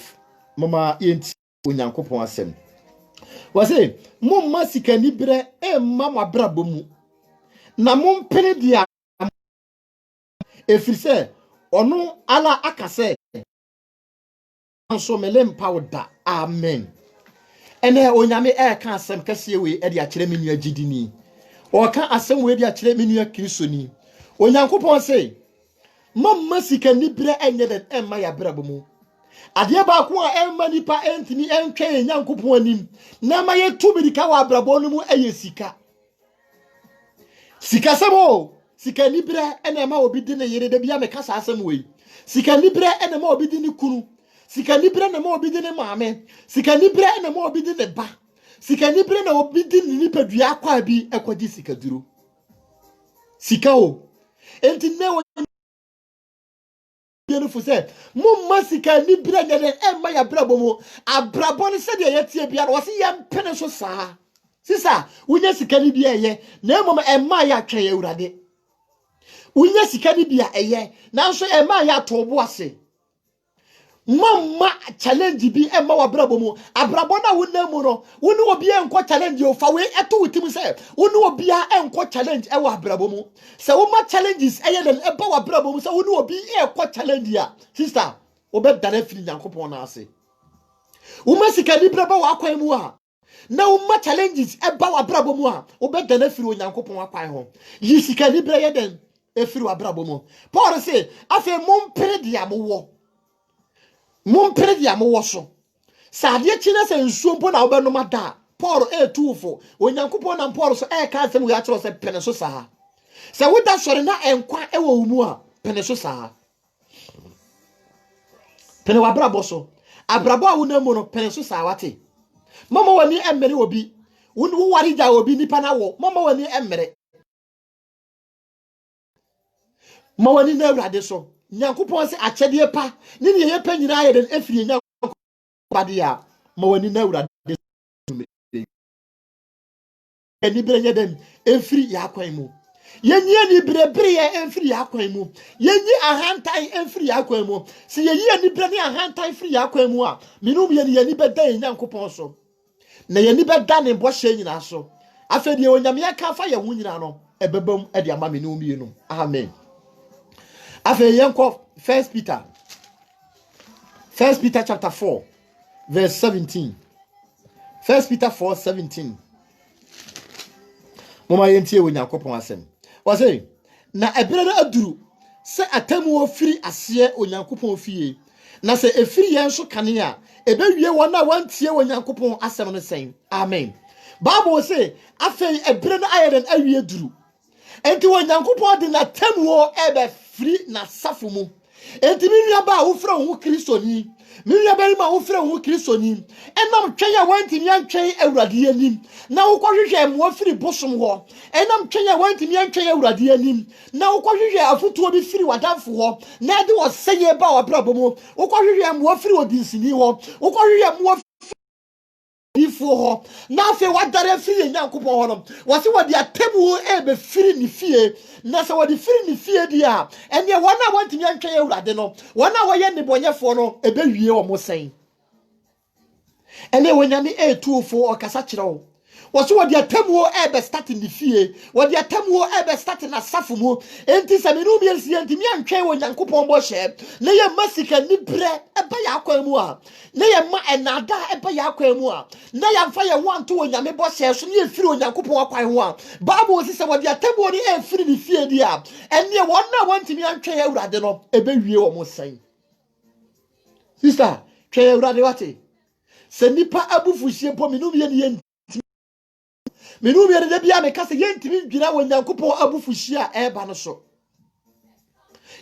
mama yenti onyankopon asem wase momma sikani bre emma mabrabo mu na mompene dia efrise ono ala akase so melem powder amen ene onyame ka asem kase we e dia kire menu agidini o ka asem we dia kire menu kristoni onyankopon se momma sikani bre enye den emma ya brabo mu ade ba ko a emma nipa entini entwe nyankopon anim na ma ye tubirika wa brabo no mu eye sika sebo sika libre ene ma obi di ne yere de bia me kasa asem we sika libre ene ma obi di ne kunu sika libre ene ma obi di ne maame sika libre ene ma obi di ne ba sika libre na obi di ne nipadua akwa bi ekodi sika duro sika o enti ne wo beautiful say mumma sika libre ne emma ya brabo mu abrabo ne se de yetie bia no wose yem pene so saa sisa wunya sika ni bia ye na emom emma ya twen Awurade wunya sika ni bia eye nanso emma ya tobo ase mamma challenge bi emma wa brabo mu abrabo na wunamu no wonu obi enko challenge o fa we eto wutim se wonu obi enko challenge e wa brabo mu se wo ma challenges eye den eba wa brabo mu se wonu obi enko challenge ya sister obedane firi Nyankopon na ase wo ma sika ni brabo wa akwan mu a na umma challenges eba wa brabo mu a obedana firi Onyankopon akwan ho yi sika ni bre ye den efiri wa brabo mu Paul say afa mompere dia mo wo so sade chine se nsuo mpo na obenom ada Paul etufo Onyankopon na Paul so ka asem we akiro se pene so saa se woda sore na enkwa ewo mu a pene so saa pene wa brabo so abrabo a wonamu no pene so saa wate mama wani emmere obi wonu wari ja obi nipa na wo mama wani emmere ma wani na Awurade so Nyankopon se akyede pa ni ne ye pa nyina ye den afiri Nyankopon bade ya ma wani na Awurade ni bre ye den afiri ya kwan mu yenyi ni bre ye afiri ya kwan mu yenyi ahantan afiri ya kwan mu se yeyi ni bre ni ahantan afiri ya kwan mu a minum ye ni bedan Nyankopon so na ye ni beda ne bɔhye nyina so afɛde onyame ya ka fa ye hu nyina no ebebam ade ama me no mienu amen afɛ yenko 1 Peter chapter 4 verse 17 1 Peter 4:17 mama yentie Onyankopon asem o say na ebere na aduru se atamu ofiri ase Onyankopon fie na se efiri yen so kane a ebe wie wona wantie Onyankopon asem no sen amen Bible say afei ebere na ayeden awie duru enti Onyankopon de na tamuo ebe firi na safo mu enti minua ba wo fra wo kristoni minua ba ma wo fra wo kristoni enam twen ya wanti mi antwen Awurade anim na wo kwohwehwe mo firi bosom ho enam twen ya wanti mi antwen Awurade anim na wo kwohwehwe afutuo bi firi wadamfo ho na de wo seye ba wo brabo mu wo kwohwehwe mo firi odinsini ho wo kwohwehwe mo bifo ho na fe wadare firi Nyankopon ho no wose wodi atemu ebe firi ni fie na se wodi firi ni fie dia ene wona wantimi antwen Awurade no wona woye ne bonyefo no ebe wie wo mo sen ene wonyame etufo okasa kirewo wose wodi atemu ebe start ni fie wodi atemu ebe start na safo mu enti se me no bi ensi antimi antwen wo Nyankopon bo hye na ye masika ni bre ebe ya akwan mu a na ye ma enada ebe ya akwan mu a na ya mfa ye wanto wo Nyame bo hye so ne efiri Onyankopon akwan ho a Bible si se wodi atemu ni efiri ni fie dia ene wona wantimi antwen Awurade no ebe wie wo mo sen sister twen Awurade wate se nipa abufuhie po minum ye ne minum ye de bia me kase yentimi dwira wo Nyankopon abufuhie a eba no so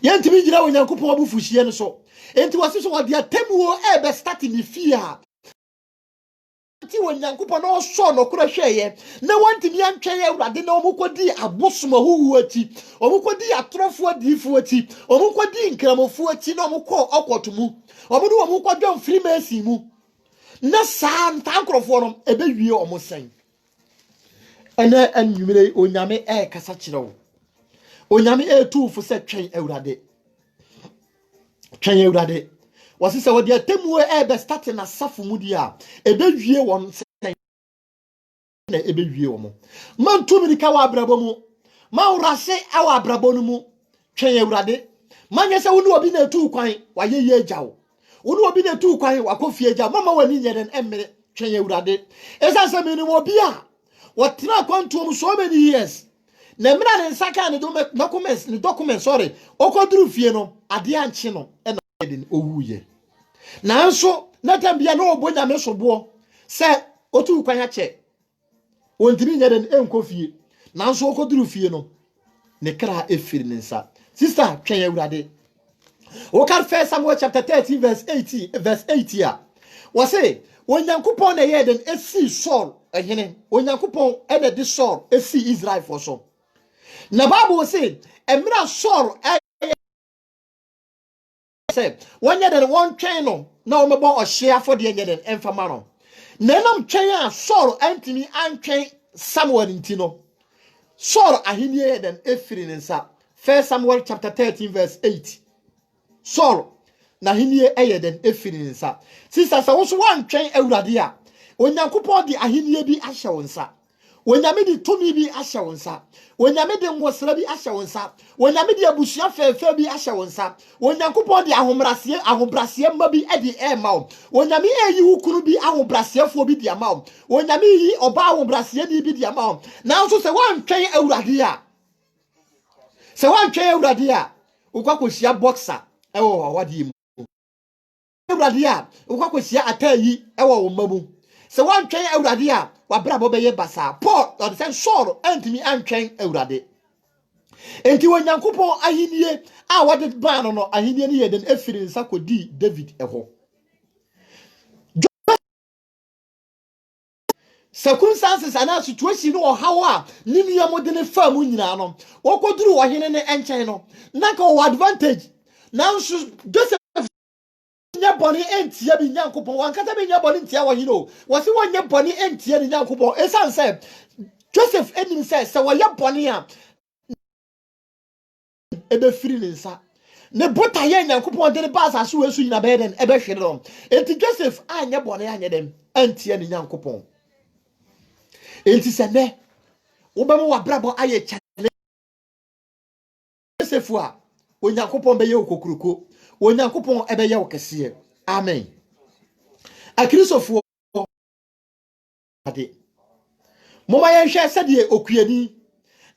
yentimi dwira wo Nyankopon abufuhie no so enti wase so wodi atemu ebe start ni fie a ti wo Nyankopon no so no kura hweye na wantimi antwen Awurade na omukodi abosom ahuhu ati omukodi atrofo adifo ati omukodi nkramofo ati na omukọ okotomu omudu omukọdwa Freemason mu na saa ntankrofo no ebe wie omusen ene anwumire Onyame kasa kirewo Onyame etufo se twen Awurade wasi se wodi atemu be start na safo mu dia ebe wie won na ebe wie wo man tu mi ka wa abrabo mu ma urase awa abrabo no mu twen Awurade manye se wonu obi na tu kwan wa ye agyawo wonu obi na tu kwan wa kofie agya mama wani nyeren emmere twen Awurade esa se mi ni obi a wotena kwanto mu so many years na mira ne nsaka ne documents sorry okoduru fie no ade anche no e na edin owuye nanso na tambia na obonya me sobo se otu kwan ache wontimi nyeren enkofie nanso okoduru fie no ne kra efiri ne nsa sister twen Awurade o kan 1 Samuel chapter 13 verse 80 a wose onyankopon na ye den esi Saul ehene onyankopon e na de Saul esi Israel for so na Bible say emra Saul say when ye den one twen no na o mebo ohye for de nyeden emfama no na nam twen a Saul antimi antwen Samuel ntino Saul ahenie den efiri ne nsa 1 Samuel chapter 13 verse 8 Saul na ahenie eyeden efiri ne nsa sister sa wo so wan twen Awurade a onyankopon di ahenie bi ahye wo nsa wonyame di tumi bi ahye wo nsa wonyame di ngosra bi ahye wo nsa wonyame di abusua fefe bi ahye wo nsa wonyankopon di ahobrase ma bi edi ma wo wonyame eyi hukuru bi ahobrasefo bi di ama wo wonyame yi oba ahobrase ni bi di ama wo na nso se wan twen Awurade a ukwakosia boxer ewo wawadi mu Awurade a ukwakosia atayi ewo wo mamu se wan twen Awurade a wabrabo beye basa Paul or the Saul antimi antwen Awurade enti wonyankopon ahinie a wade ban no ahinie ne yeden efiri nsa kodi David eho circumstances and situation no how a nimu mo de ne fam nyina no wokoduru wo hene ne enchen no na ka o advantage nanso Joseph nya boni entia bi nyankopon wankata bi nya boni entia wo hene o wose wonye boni entia ni nyankopon esan say Joseph enim say se wo ye boni a ebe firi ne nsa ne bota ye nyankopon de ne ba asaso esu nyina be den ebe hwere no enti Joseph anya boni anya dem entia ni nyankopon enti se ne wobemu wabrabo aye chale Joseph a onyankopon be ye okokuruko onyankopon ebe ye okese amen akrisofo ade moma ye hwe se de okuani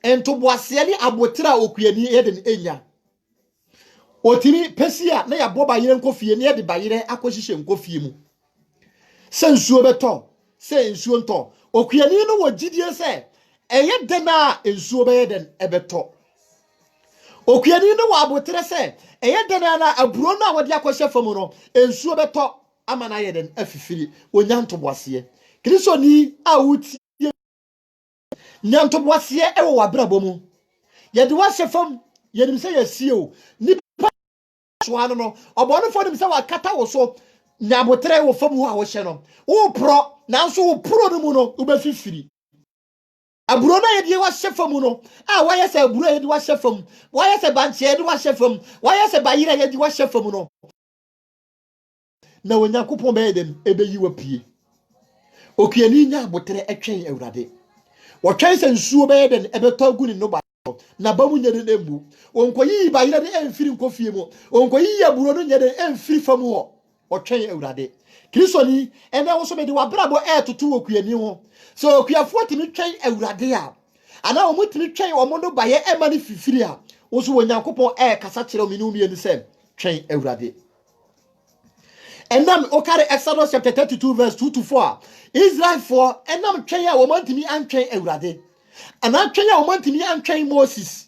entoboase ni abotira okuani ye de enya otimi pesia na ya boba yire nkofie ne ye de bayire akohihye nkofie mu se nsuo beto se nsuo nto okuani no wogidie se eye de na nsuo be ye den ebeto okuani no wabotere se eye de na aburo no awode akohye famu no nsuo beto amana ye den afifiri onyantoboase kristo ni awuti nyantoboase ewo wabrabo mu ye de wahye fam ye nim se yasie o ni soano no obono fo nim se wakata wo so nyabotere wo fam ho a wo hye no wo pro nanso wo pro no mu no wo bafifiri aburo na ye de wahye fam no a waye se aburo ye de wahye fam waye se banche ye de wahye fam waye se bayira ye de wahye fam no na wonyankopon be dem ebeyi wapie okuani nya abotere etwen Awurade wotwen se nsuo be den ebeto gu ni no ba na bamu nyede nembu onkoyi bayira de emfiri nkofie mu onkoyi aburo no nyede emfiri fam ho wotwen Awurade kristo ni ene wo so be de wabrabo tutu okuani ho so okuafo timi twen Awurade a ana wo mutimi twen wo no baye ema ni fifiri a wo so wonyankopon kasa kire ominu mi ni se twen Awurade enam okare Exodus chapter 32 verse 2 to 4 Israel for enam twen a wo mantimi antwen Awurade ana twen a wo mantimi antwen Moses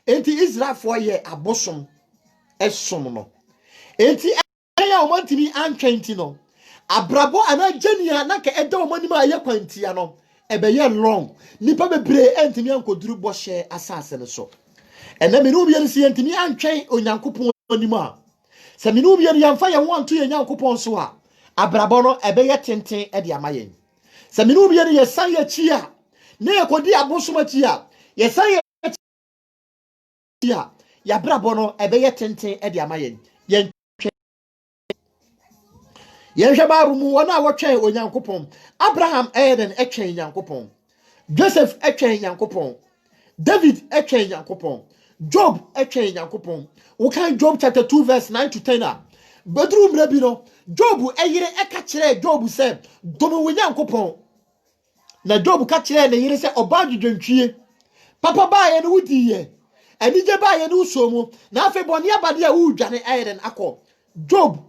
enti Israel for ye abosom esom no enti twen a wo mantimi antwen ti no abrabo ana jania na ka eda wo manima aye kwantia no ebeye long nipa bebre entimi ankoduru bohye asase ne so enam ni obi ansi entimi antwen onyankopon anima se mi no bia yamfa ye ho anto ye nyankopon so a abrabo no ebeye tenten e de amayen se mi no bia ye san ye chi a na ye kodi abosoma chi a ye san ye chi a ya brabo no ebeye tenten e de amayen ye Yɛhwɛ Bible mu wɔn a wɔtwɛn Onyankopɔn. Abraham ɛyɛ den ɛtwɛn Nyankopɔn. Joseph ɛtwɛn Nyankopɔn. David ɛtwɛn Nyankopɔn. Job ɛtwɛn Nyankopɔn. Wokan Job chapter 2 verse 9 to 10 a bedru mmerɛ bi no Job ɛyere ɛka kyerɛ Job sɛ dɔm wɔ Nyankopɔn. Na Job ka kyerɛ ne yere sɛ ɔbaa dwodwontwie. Papa ba yɛ no wudi yɛ. Anigye ba yɛ no uso mu. Na afei bɔne abade a wudwane ɛyɛ den akɔ. Job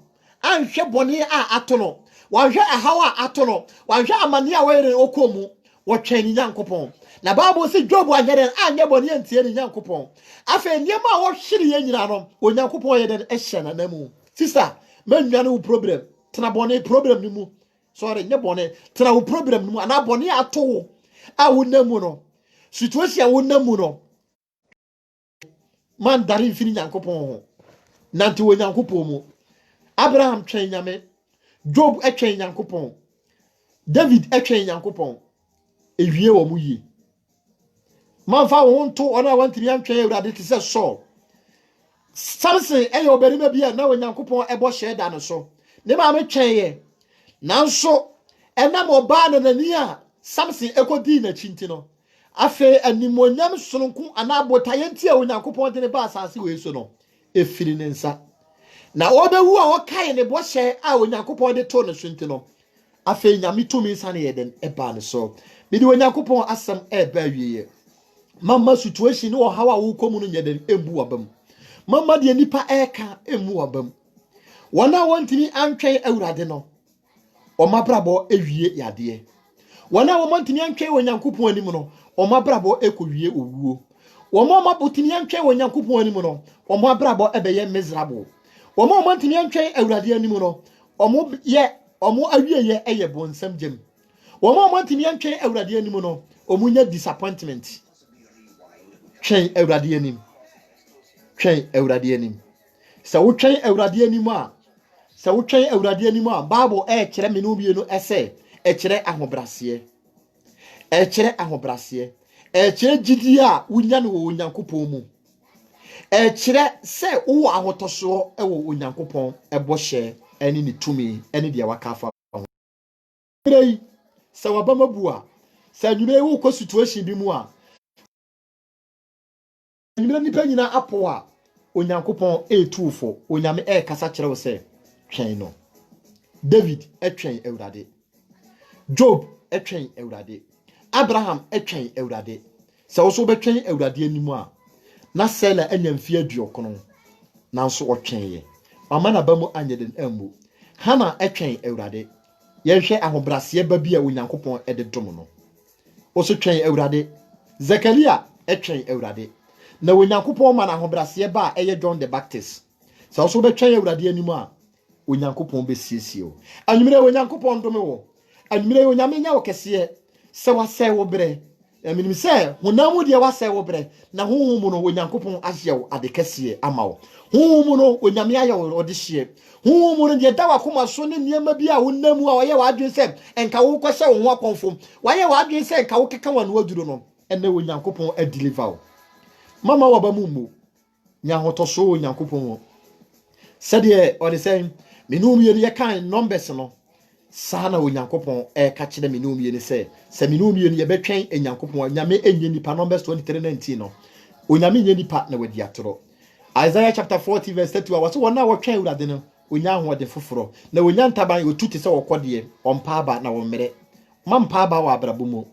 anhwɛ bɔne a ato no. Wanhwɛ ahaw a ato no. Wanhwɛ amane a wɔyɛ den okɔ mu. Wɔtwɛn ne Nyankopɔn. Na Bible sɛ Job anyɛ den anyɛ bɔne antie ne Nyankopɔn. Afei nneɛma a wɔhwere yɛ nyina no Onyankopɔn yɛ den ɛhyɛ n'anamu. Sister, menua no problem. Tena bɔne problem ni mu. Sorry, nye bɔne. Tena wo problem ni mu. Ana bɔne ato wo. A wonamu no. Situation wonamu no. Man dari mfiri Nyankopɔn ho. Nante wo Nyankopɔn mu. Abraham twɛn Nyame. Job twɛn Nyankopɔn. David twɛn Nyankopɔn. Ewie wɔ mu yie. Man fa wo nto ona wantiri antwɛn Awurade te sɛ Saul. Samson ɛyɛ obarima bi a na wo Nyankopɔn ɛbɔ hyɛ da no so. Ne ma me twɛn yɛ. Nanso ɛnam ɔbaa na nani a Samson ekodi n'akyi nti no. Afe animonyam sononko anabotaye nti a Onyankopɔn de ne ba asase we so no efiri ne nsa na obewu a wɔkae ne bɔhyɛ a Onyankopɔn de to ne so nti no afe nyame tumi nsa ne yɛden eba ne so me de Onyankopɔn asɛm eba wieye mama situation ne ɔhaw a wo komu no nyɛden embu abam mama de nipa ɛka emu abam wɔna wɔntini antwɛn Awurade no ɔmabrabɔ ewie yadeɛ wɔna wɔntini antwɛn Onyankopɔn anim no Omabrabo ekowie owuo. Woma botini antwe Onyankopɔn anim no. Omabrabo ebeye miserable. Woma mantini antwe Awurade anim no. Omo awieye eye bonsam gem. Woma mantini antwe Awurade anim no. Omunya disappointment. Twɛn Awurade anim. Twɛn Awurade anim. Sɛ wo twɛn Awurade anim a, sɛ wo twɛn Awurade anim a, Bible kyerɛ me no bienu ɛsɛ kyerɛ ahobrɛaseɛ. Echere ahobrɛaseɛ echere gidi a wunya no wɔ Onyankopɔn mu echere sɛ wo ahotoso ɛwɔ Onyankopɔn ɛbɔhyɛ ɛne ne tumi ɛne deɛ wakafa ho rei sɛ wabamabu a sɛ nwumere wo kɔ situation bi mu a nwumere nipa nyina apo a Onyankopɔn ɛtuufo Onyame ɛkasa kyerɛ wo sɛ twɛn no David ɛtwɛn Awurade Job ɛtwɛn Awurade Abraham etwɛn Awurade. Sɛ wo so betwɛn Awurade anim a, na Sela anyamfie aduokono. Nanso ɔtwɛn ye. Mama na ba mu anyɛ den ambu. Hana etwɛn Awurade. Yɛhwɛ ahobrɛaseɛ ba bi a Onyankopɔn ɛde dom no. Wo so twɛn Awurade. Zakaria etwɛn Awurade. Na Onyankopɔn ma na ahobrɛaseɛ ba a ɛyɛ John the Baptist. Sɛ wo so betwɛn Awurade anim a, Onyankopɔn besiesie wo. Anwumere Onyankopɔn dome wo. Anwumere Onyame nya wo kɛseɛ. Se wasɛ wo brɛ eminim sɛ honam de wasɛ wo brɛ na honhom no Onyankopɔn ahyew adekɛseɛ ama wo honhom no Onyame ayɛ wo ɔde hye honhom no de da wakoma so ne niema bi a honam a ɔyɛ wadwen sɛ enka wo kɔhyɛ wo ho akɔnfo wayɛ wadwen sɛ enka wo keka wano aduro no ene Onyankopɔn adeliver wo mama waba mu mu nya hotoso Onyankopɔn sɛdeɛ ɔde sɛ menum yɛ ne kan numbers no sana Onyankopɔn ka kyerɛ me no miene sɛ me no miene ye betwɛn Onyankopɔn Nyame enye nipa Numbers 23:19 no Onyame nye nipa na wadi atoro Isaiah chapter 40 verse 32 was one na wɔtwɛn Awurade no onya hoɔde foforo na onya ntaban otuti sɛ wɔkɔdeɛ ɔmpa aba na wɔmmere mampa aba wɔ abrabɔ mu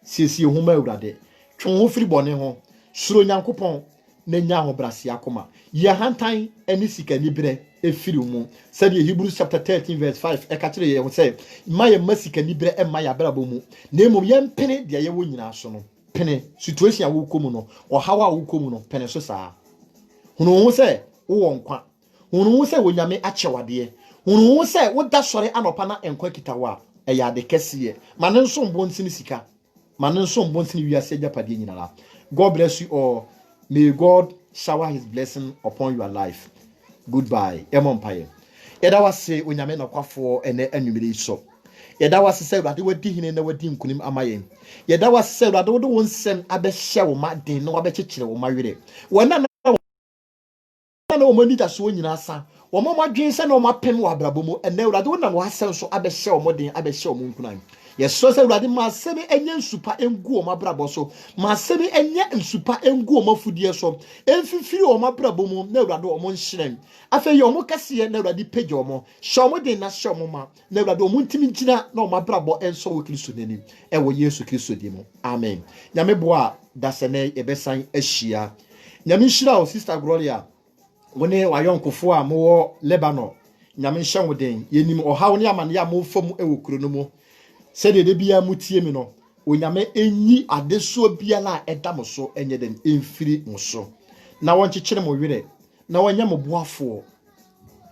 siesie ho ma Awurade twe ho firi bɔne ho suro Onyankopɔn na nya ahobrɛaseɛ akoma ye hantan ani sika ni brɛ efiri mu sɛdeɛ Hebrews chapter 13 verse 5 ɛka kyerɛ yɛ ho sɛ ma yɛ masika ni brɛ ɛma yɛ abrabɔ mu na emom yɛ mpene deɛ yɛwɔ nyinaa so no pene situation a wo kɔ mu no ɔhaw a wo kɔ mu no pene so saa hunu ho sɛ wo nkwa hunu ho sɛ Onyame akyɛwadeɛ hunu ho sɛ wo da sɔre anɔpa na nkwa kitawa ɛyɛ ade kɛseɛ ma ne nso mbɔnsini sika ma ne nso mbɔnsini wiase agyapadeɛ nyinaa God bless you all. May God shower his blessing upon your life. Goodbye. Emompaye. Yeda wase Onyame na kwafo ene anwumere so. Yeda wase sɛ Awurade wadi hene na wadi nkunim amaye. Yeda wase sɛ Awurade wo nsɛm abɛhyɛ wo ma den na wabɛkyekyere wo ma were. Wona na na na omani da so nyina sa omo madwen se na omapem wa abrabomu ene urade wona no hasenso abehye omodin abehye omunkunan yeso se urade ma semi enye nsupa engu omabrabo so ma semi enye nsupa engu omafudie so enfifiri omabrabomu na urade omo nhyiren afa ye omo kase na urade page omo hye omodin na hye omoma na urade omuntimi ntina na omabrabo enso wo Kristo nani ewo Yesu Kristo dimo amen nyame boa dasene ebesan ahia nyame nhira o sister Gloria wone wayonkofo a mo Lebanon nyame nhye woden yenim ohaw ne amane ya mo fam ewo kuro no mo se de bia mutie mi no onyame enyi adeso bia na edam so enye den emfiri mo so na wonkyekere mo were na wonya mo boafo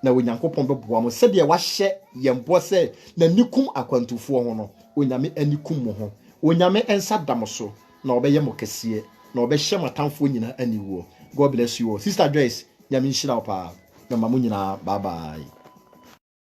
na onyankopon beboa mo se de wahye yembo se na nikum akwantufo ho no onyame anikum mo ho onyame ensa dam so na obeye mo kese na obehye matamfo nyina aniwo. God bless you all. Sister Joyce nyame nhira opa na mamu nyina bye bye.